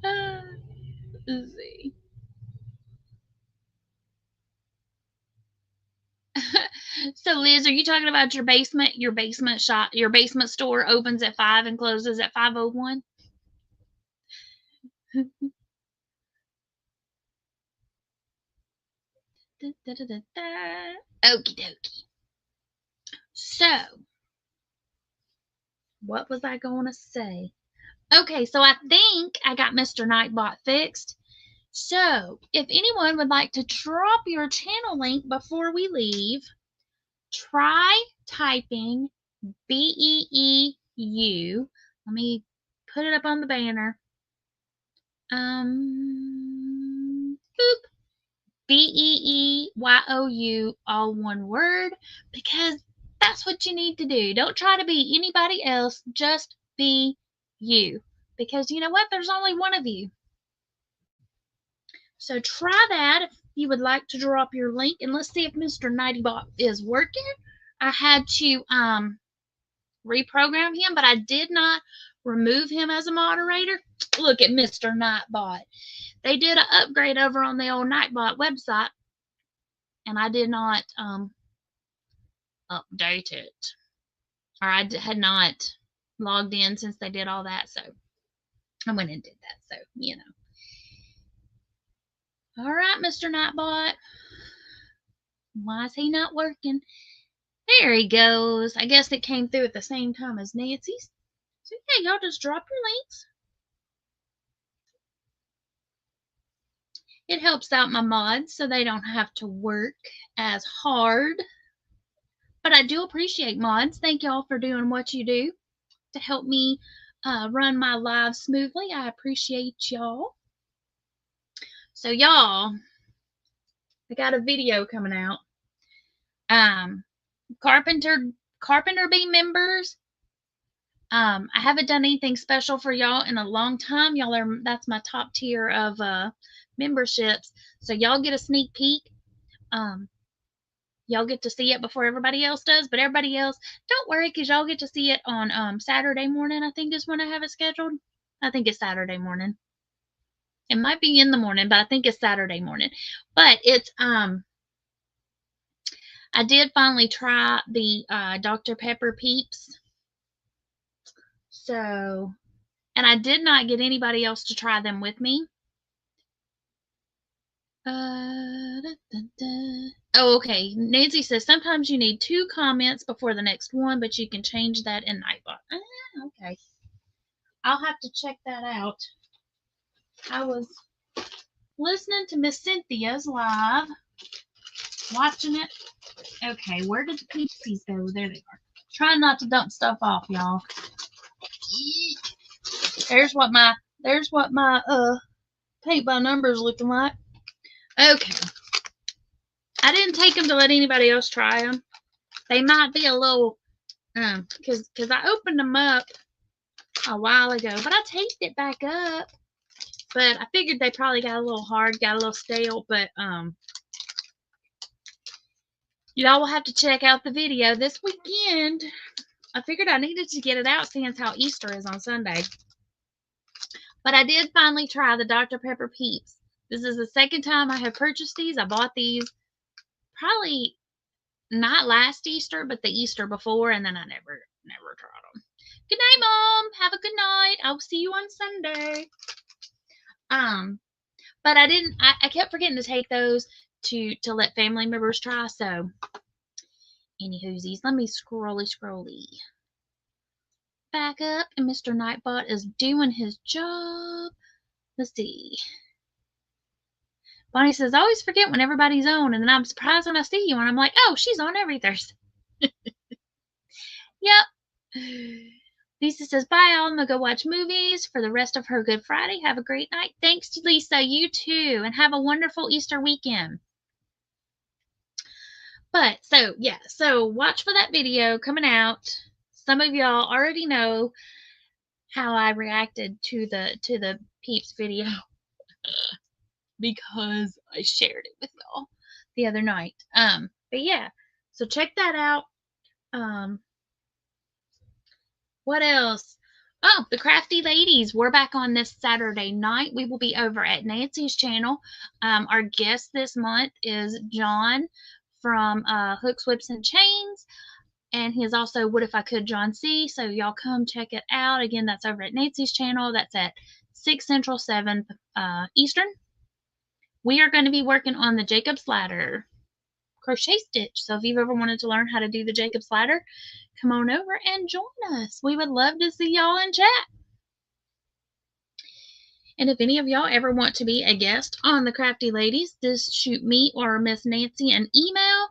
Let's see. So Liz, are you talking about your basement? Your basement shop, your basement store opens at 5 and closes at 5:01? Okie dokie. So, what was I going to say? Okay, so I think I got Mr. Nightbot fixed. So, if anyone would like to drop your channel link before we leave, try typing BEEU. Let me put it up on the banner. Boop. BEEYOU, all one word, because that's what you need to do. Don't try to be anybody else, just be you. Because you know what? There's only one of you. So try that if you would like to drop your link, and let's see if Mr. Nightbot is working. I had to reprogram him, but I did not remove him as a moderator. Look at Mr. Nightbot. They did an upgrade over on the old Nightbot website, and I did not update it, or I had not logged in since they did all that, so I went and did that. So all right, Mr. Nightbot, why is he not working? There he goes. I guess it came through at the same time as Nancy's. So yeah, y'all just drop your links. It helps out my mods so they don't have to work as hard. But I do appreciate mods. Thank y'all for doing what you do to help me run my live smoothly. I appreciate y'all. So y'all, I got a video coming out. Carpenter Bee members. I haven't done anything special for y'all in a long time. That's my top tier of memberships. So y'all get a sneak peek. Y'all get to see it before everybody else does, but everybody else, don't worry, because y'all get to see it on Saturday morning, I think is when I have it scheduled. I think it's Saturday morning. It might be in the morning, but I think it's Saturday morning. But it's I did finally try the Dr. Pepper Peeps. So, and I did not get anybody else to try them with me. Oh, okay. Nancy says sometimes you need 2 comments before the next one, but you can change that in Nightbot. Okay. I'll have to check that out. I was listening to Miss Cynthia's live, watching it. Okay, where did the peepsies go? There they are. Trying not to dump stuff off, y'all. There's what my paint by numbers looking like. Okay. I didn't take them to let anybody else try them. They might be a little, because I opened them up a while ago, but I taped it back up. But I figured they probably got a little hard, got a little stale, but y'all will have to check out the video this weekend. I figured I needed to get it out seeing how Easter is on Sunday. But I did finally try the Dr. Pepper Peeps. This is the second time I have purchased these. I bought these probably not last Easter, but the Easter before, and then I never tried them. Good night, Mom. Have a good night. I'll see you on Sunday. But I kept forgetting to take those to let family members try, so anywhoosies, let me scrolly back up, and Mr. Nightbot is doing his job. Let's see. Bonnie says, I always forget when everybody's on, and then I'm surprised when I see you, and I'm like, oh, she's on every Thursday. Yep. Lisa says, bye, all. I'm going to go watch movies for the rest of her Good Friday. Have a great night. Thanks, Lisa. You too. And have a wonderful Easter weekend. But, so, yeah. So, watch for that video coming out. Some of y'all already know how I reacted to the Peeps video. Because I shared it with y'all the other night. But yeah, so check that out. What else? Oh, the Crafty Ladies. We're back on this Saturday night. We will be over at Nancy's channel. Our guest this month is John from Hooks, Whips, and Chains. And he is also What If I Could John C. So y'all come check it out. Again, that's over at Nancy's channel. That's at 6 Central, 7 Eastern. We are going to be working on the Jacob's Ladder crochet stitch. So if you've ever wanted to learn how to do the Jacob's Ladder, come on over and join us. We would love to see y'all in chat. And if any of y'all ever want to be a guest on the Crafty Ladies, just shoot me or Miss Nancy an email,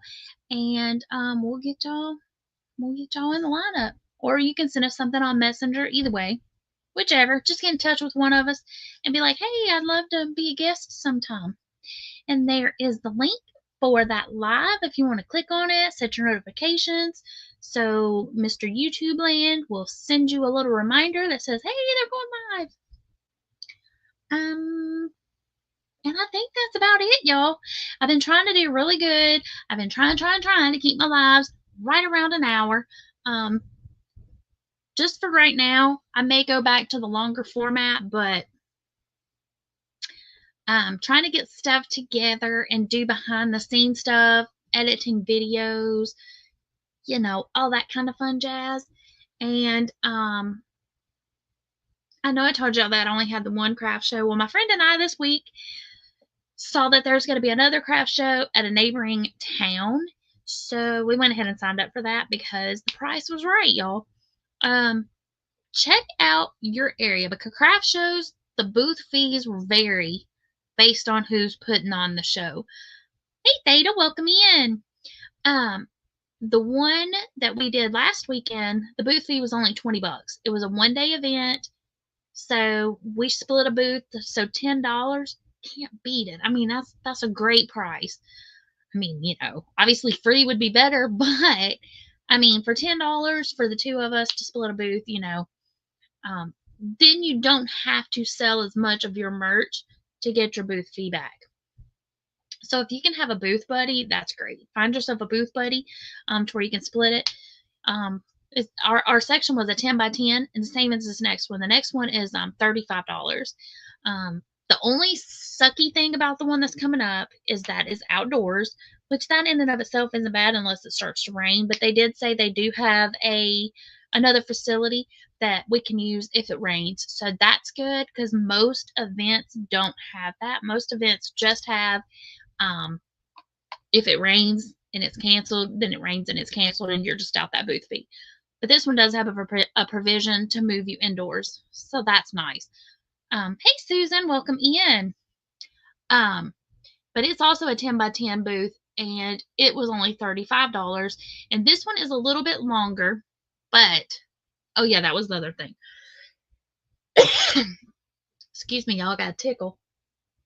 and we'll get y'all in the lineup. Or you can send us something on Messenger. Either way, whichever. Just get in touch with one of us and be like, hey, I'd love to be a guest sometime. And there is the link for that live. If you want to click on it, set your notifications. So Mr. YouTube Land will send you a little reminder that says, hey, they're going live. And I think that's about it, y'all. I've been trying to do really good. I've been trying to keep my lives right around an hour. Just for right now, I may go back to the longer format, but trying to get stuff together and do behind the scenes stuff, editing videos, you know, all that kind of fun jazz. And I know I told y'all that I only had the one craft show. Well, my friend and I this week saw that there's going to be another craft show at a neighboring town. So we went ahead and signed up for that because the price was right, y'all. Check out your area because craft shows, the booth fees vary based on who's putting on the show. Hey Theta, welcome in. The one that we did last weekend, the booth fee was only $20. It was a one-day event, so we split a booth, so $10. Can't beat it. I mean, that's a great price. I mean, you know, obviously free would be better, but I mean, for $10 for the two of us to split a booth, you know, then you don't have to sell as much of your merch to get your booth fee back. So if you can have a booth buddy, that's great. Find yourself a booth buddy to where you can split it. Our section was a 10 by 10, and the same as this next one. The next one is $35. The only sucky thing about the one that's coming up is that it's outdoors, which that in and of itself isn't bad unless it starts to rain. But they did say they do have another facility that we can use if it rains. So that's good because most events don't have that. Most events just have if it rains and it's canceled, then it rains and it's canceled and you're just out that booth fee. But this one does have a provision to move you indoors. So that's nice. Hey, Susan, welcome in. But it's also a 10 by 10 booth, and it was only $35. And this one is a little bit longer, but, oh yeah, that was the other thing. Excuse me, y'all, I got a tickle.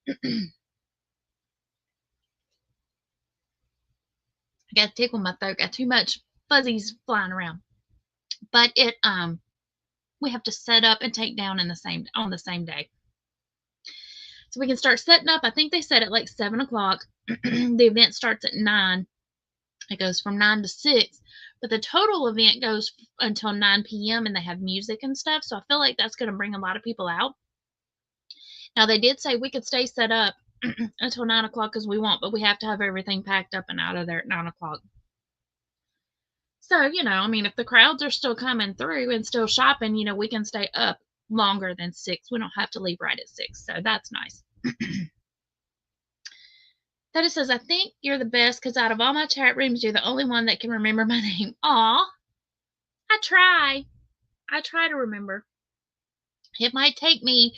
I got a tickle in my throat. Got too much fuzzies flying around. But it, we have to set up and take down on the same day. So we can start setting up. I think they set it like 7 o'clock. The event starts at 9. It goes from 9 to 6. But the total event goes until 9 p.m. and they have music and stuff. So I feel like that's going to bring a lot of people out. Now, they did say we could stay set up until 9 o'clock as we want, but we have to have everything packed up and out of there at 9 o'clock. So, you know, I mean, if the crowds are still coming through and still shopping, you know, we can stay up longer than 6. We don't have to leave right at 6. So that's nice. That it says, I think you're the best because out of all my chat rooms, you're the only one that can remember my name. Aw, I try. I try to remember. It might take me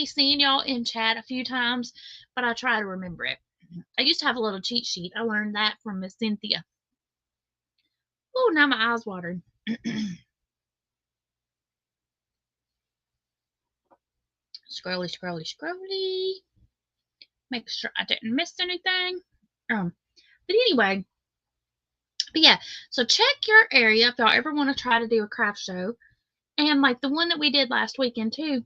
seeing y'all in chat a few times, but I try to remember it. I used to have a little cheat sheet. I learned that from Miss Cynthia. Oh, now my eyes watering. Scrolly, scrolly, scrolly. Make sure I didn't miss anything. But anyway, but yeah, so check your area if y'all ever want to try to do a craft show. And like the one that we did last weekend too,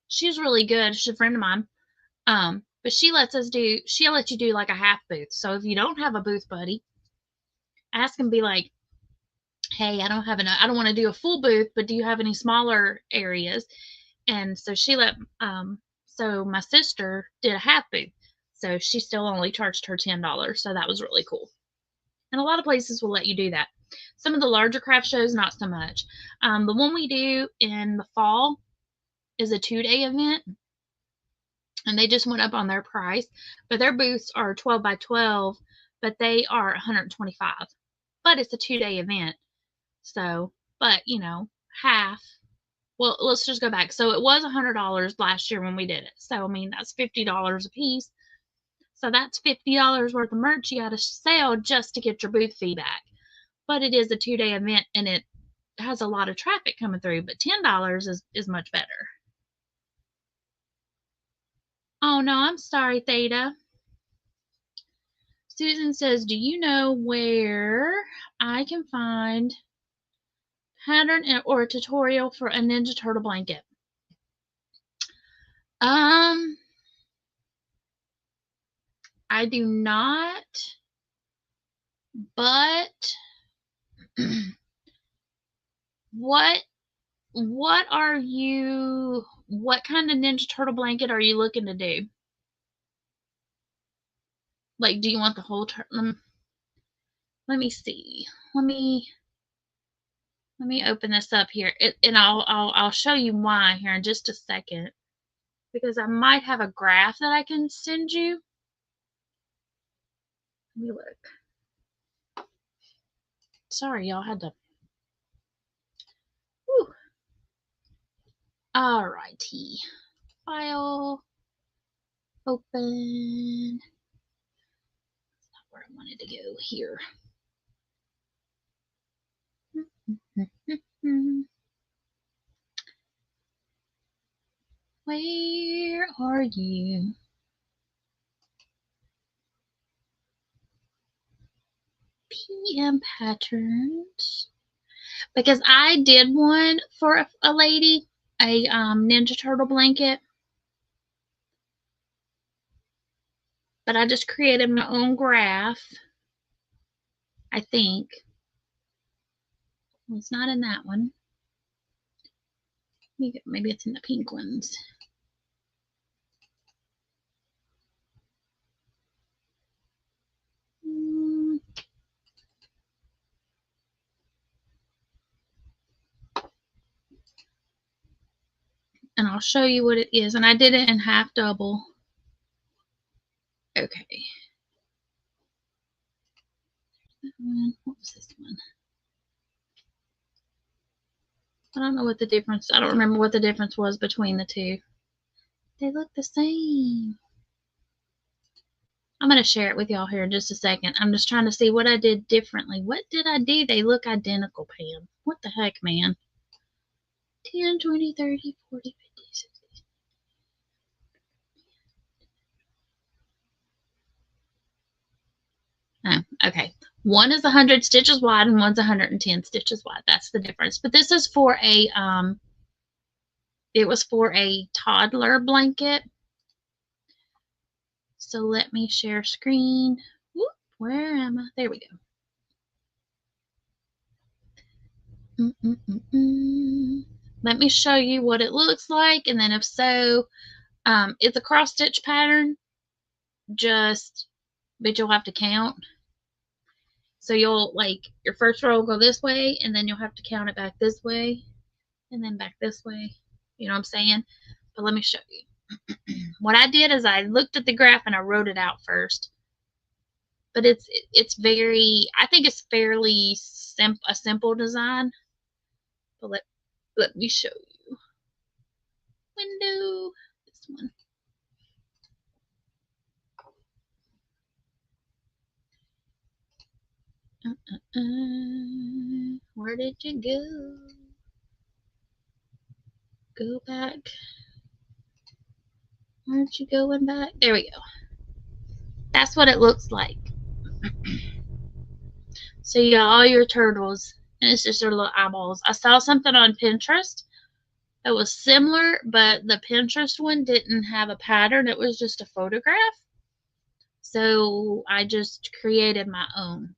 she's really good. She's a friend of mine. But she'll let you do like a half booth. So if you don't have a booth buddy, ask and be like, hey, I don't want to do a full booth, but do you have any smaller areas? And so so my sister did a half booth. So she still only charged her $10. So that was really cool. And a lot of places will let you do that. Some of the larger craft shows, not so much. The one we do in the fall is a 2-day event. And they just went up on their price. But their booths are 12 by 12, but they are $125. But it's a 2-day event. So, but, you know, half. Well, let's just go back. So it was $100 last year when we did it. So, I mean, that's $50 a piece. So that's $50 worth of merch you got to sell just to get your booth fee back. But it is a 2-day event and it has a lot of traffic coming through. But $10 is much better. Oh, no, I'm sorry, Theta. Susan says, do you know where I can find pattern or a tutorial for a Ninja Turtle blanket? I do not, but what kind of Ninja Turtle blanket are you looking to do? Like, do you want the whole turtle? Let me see. Let me open this up here, and I'll show you why here in just a second, because I might have a graph that I can send you. Let me look. Sorry, y'all had to. Whew. All righty. File. Open. That's not where I wanted to go. Here. Where are you? PM patterns. Because I did one for a lady, a Ninja Turtle blanket. But I just created my own graph, I think. Well, it's not in that one. Maybe it's in the pink ones. And I'll show you what it is. And I did it in half double. Okay. What was this one? I don't know what the difference, I don't remember what the difference was between the two. They look the same. I'm going to share it with y'all here in just a second. I'm just trying to see what I did differently. What did I do? They look identical, Pam. What the heck, man? 10, 20, 30, 40, 50, 60. Oh, okay. One is 100 stitches wide and one's 110 stitches wide. That's the difference. But this is for a, it was for a toddler blanket. So let me share screen. Whoop, where am I? There we go. Let me show you what it looks like. And then if so, it's a cross stitch pattern, but you'll have to count. So you'll, like, your first row will go this way, and then you'll have to count it back this way, and then back this way. You know what I'm saying? But let me show you. What I did is I looked at the graph and I wrote it out first. But it's very, I think it's fairly a simple design. But let me show you. Window, this one. Where did you go? Go back. Aren't you going back? There we go. That's what it looks like. So you got all your turtles, and it's just their little eyeballs. I saw something on Pinterest that was similar, but the Pinterest one didn't have a pattern. It was just a photograph. So I just created my own.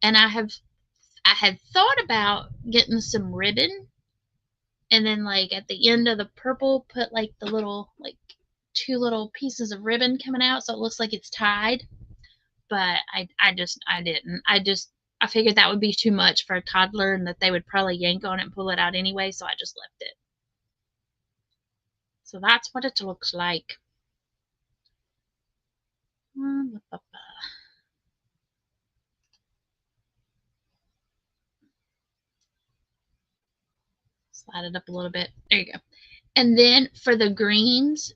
And I had thought about getting some ribbon, and then, like, at the end of the purple, put like the little, like, 2 little pieces of ribbon coming out so it looks like it's tied. But I didn't. I figured that would be too much for a toddler and that they would probably yank on it and pull it out anyway, so I just left it. So that's what it looks like. Slide it up a little bit. There you go. And then for the greens,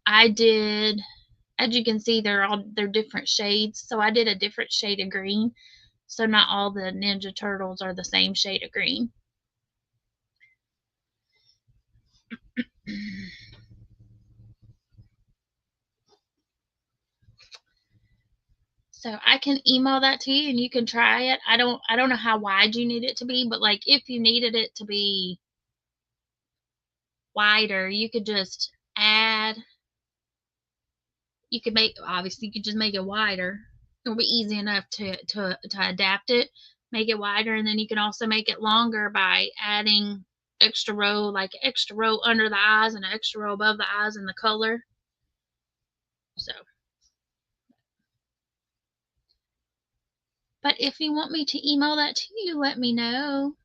I did, as you can see, they're different shades. So I did a different shade of green. So not all the Ninja Turtles are the same shade of green. So I can email that to you and you can try it. I don't know how wide you need it to be, but, like, if you needed it to be wider, you could just add, you could just make it wider. It'll be easy enough to adapt it, make it wider, and then you can also make it longer by adding extra row, like extra row under the eyes and an extra row above the eyes in the color. So, but if you want me to email that to you, let me know.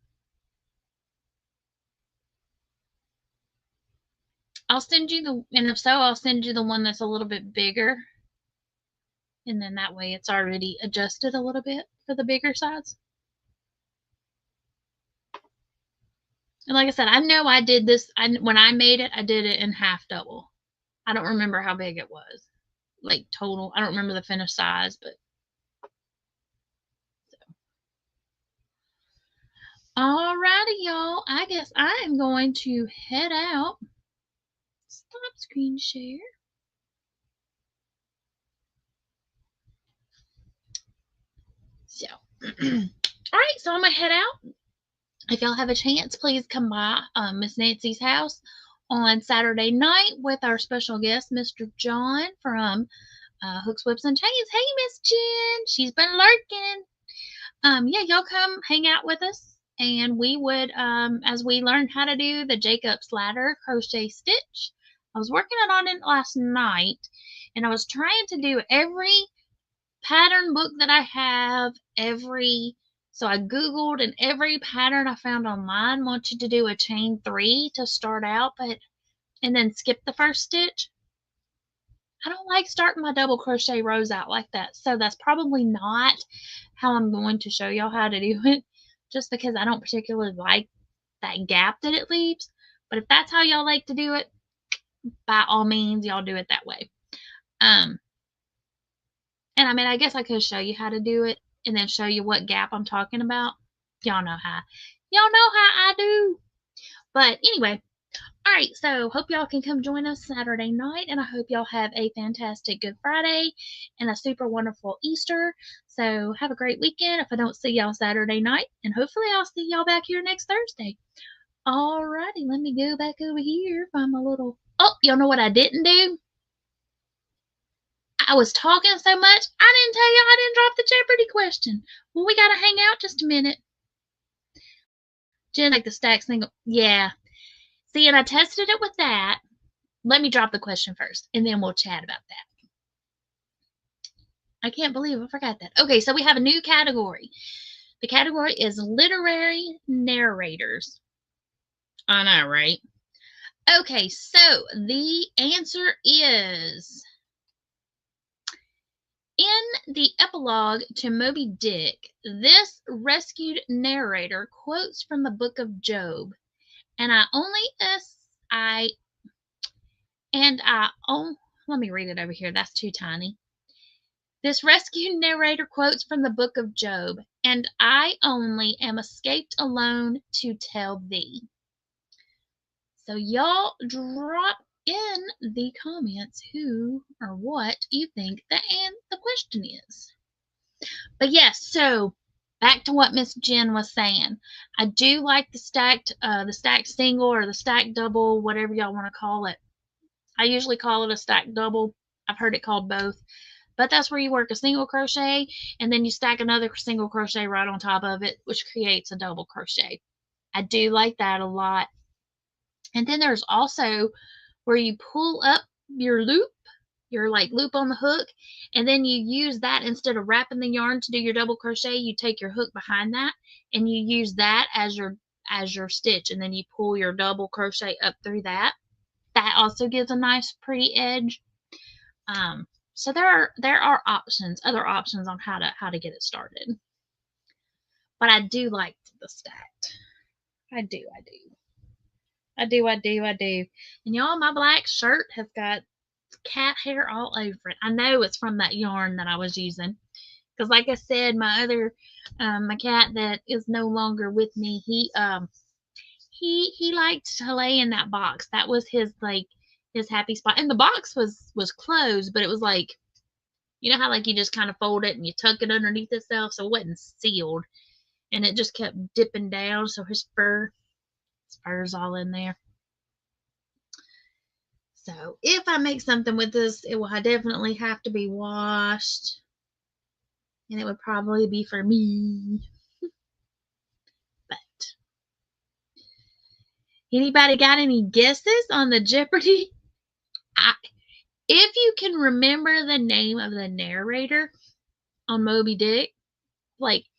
I'll send you and if so, I'll send you the one that's a little bit bigger. And then that way it's already adjusted a little bit for the bigger size. And like I said, I know I did this, when I made it, I did it in half double. I don't remember how big it was. Like total, I don't remember the finished size, but. So. Alrighty, y'all. I guess I am going to head out. Stop screen share. So, alright, so I'm going to head out. If y'all have a chance, please come by Miss Nancy's house on Saturday night with our special guest, Mr. John from Hooks, Whips, and Chains. Hey, Miss Jen. She's been lurking. Yeah, y'all come hang out with us. And we would, as we learned how to do the Jacob's Ladder crochet stitch, I was working on it last night, and I was trying to do every pattern book that I have, so I Googled, and every pattern I found online wants you to do a chain 3 to start out, and then skip the first stitch. I don't like starting my double crochet rows out like that, so that's probably not how I'm going to show y'all how to do it, just because I don't particularly like that gap that it leaves. But if that's how y'all like to do it, by all means, y'all do it that way. And I mean, I guess I could show you how to do it and then show you what gap I'm talking about. Y'all know how I do. But anyway, all right, so hope y'all can come join us Saturday night, and I hope y'all have a fantastic Good Friday and a super wonderful Easter. So have a great weekend if I don't see y'all Saturday night, and hopefully I'll see y'all back here next Thursday. All righty, let me go back over here, find my little... Oh, y'all know what I didn't do? I was talking so much, I didn't tell y'all I didn't drop the Jeopardy question. Well, we gotta hang out just a minute. Jen, like the stack single. Yeah. See, and I tested it with that. Let me drop the question first, and then we'll chat about that. I can't believe I forgot that. Okay, so we have a new category. The category is literary narrators. I know, right? Okay, so the answer is... In the epilogue to Moby Dick, this rescued narrator quotes from the book of Job, and let me read it over here. That's too tiny. This rescued narrator quotes from the book of Job, and I only am escaped alone to tell thee. So y'all drop in the comments who or what you think the question is. But yes, so back to what Miss Jen was saying. I do like the stacked single or the stacked double, whatever y'all want to call it. I usually call it a stacked double. I've heard it called both. But that's where you work a single crochet and then you stack another single crochet right on top of it, which creates a double crochet. I do like that a lot. And then there's also where you pull up your loop, your loop on the hook, and then you use that instead of wrapping the yarn to do your double crochet. You take your hook behind that and you use that as your stitch, and then you pull your double crochet up through that. That also gives a nice pretty edge. So there are other options on how to get it started. But I do like the stacked. I do. And y'all, my black shirt has got cat hair all over it. I know it's from that yarn that I was using. Because like I said, my other, my cat that is no longer with me, he liked to lay in that box. That was his happy spot. And the box was closed, but it was like, you know how you just kind of fold it and you tuck it underneath itself, so it wasn't sealed. And it just kept dipping down, so his fur's all in there. So if I make something with this, it will definitely have to be washed. And it would probably be for me. But anybody got any guesses on the Jeopardy? If you can remember the name of the narrator on Moby Dick,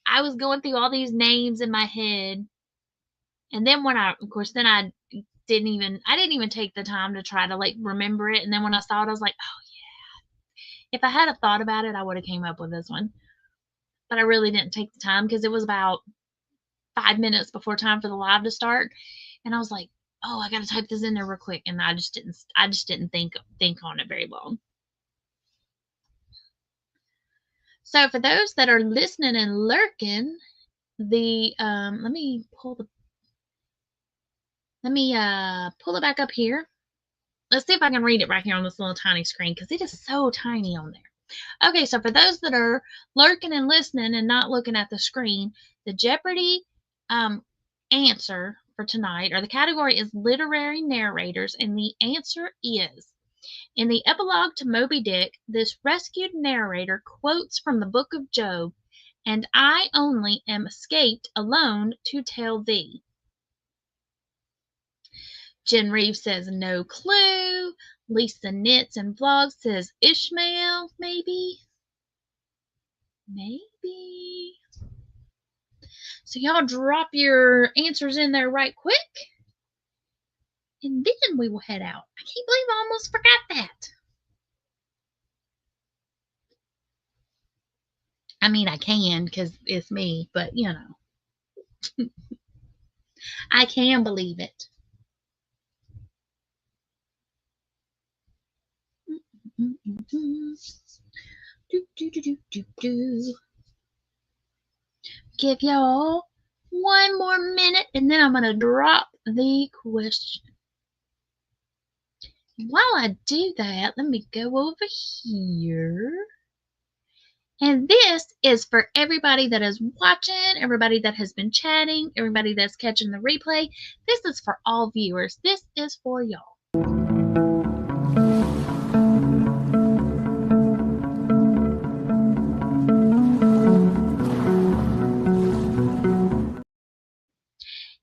I was going through all these names in my head. And then I didn't even take the time to try to remember it. And then when I saw it, I was like, oh If I had a thought about it, I would have came up with this one. But I really didn't take the time because it was about 5 minutes before time for the live to start. And I was like, oh, I gotta type this in there real quick. And I just didn't think on it very long. So for those that are listening and lurking, the let me pull it back up here. Let's see if I can read it right here on this little tiny screen because it is so tiny on there. Okay, so for those that are lurking and listening and not looking at the screen, the Jeopardy answer for tonight, or the category is literary narrators, and the answer is: in the epilogue to Moby Dick, this rescued narrator quotes from the book of Job, "And I only am escaped alone to tell thee." Jen Reeves says no clue. Lisa Knits and Vlog says Ishmael, maybe. Maybe. So y'all drop your answers in there right quick. And then we will head out. I can't believe I almost forgot that. I mean, I can because it's me, but you know. I can believe it. Give y'all one more minute and then I'm going to drop the question. While I do that, let me go over here. And this is for everybody that is watching, everybody that has been chatting, everybody that's catching the replay. This is for all viewers. This is for y'all.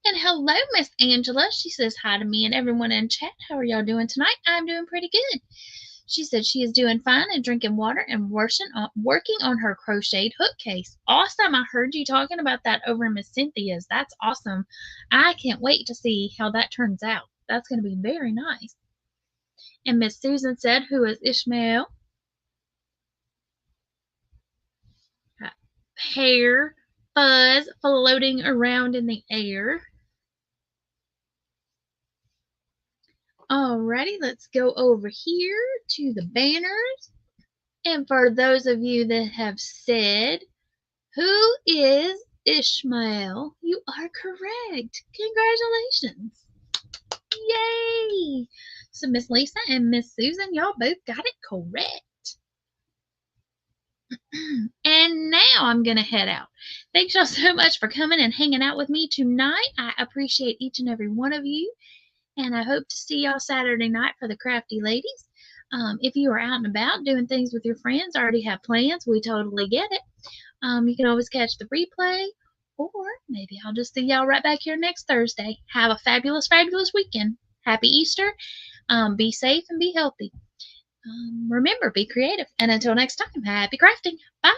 And hello, Miss Angela. She says hi to me and everyone in chat. How are y'all doing tonight? I'm doing pretty good. She said she is doing fine and drinking water and working on her crocheted hook case. Awesome. I heard you talking about that over in Miss Cynthia's. That's awesome. I can't wait to see how that turns out. That's going to be very nice. And Miss Susan said, who is Ishmael? Hair, fuzz floating around in the air. Alrighty, let's go over here to the banners. And for those of you that have said, who is Ishmael? You are correct. Congratulations. Yay! So Miss Lisa and Miss Susan, y'all both got it correct. And now I'm going to head out. Thanks y'all so much for coming and hanging out with me tonight. I appreciate each and every one of you. And I hope to see y'all Saturday night for the Crafty Ladies. If you are out and about doing things with your friends, already have plans, we totally get it. You can always catch the replay, or maybe I'll just see y'all right back here next Thursday. Have a fabulous, fabulous weekend. Happy Easter. Be safe and be healthy. Remember, be creative. And until next time, happy crafting. Bye.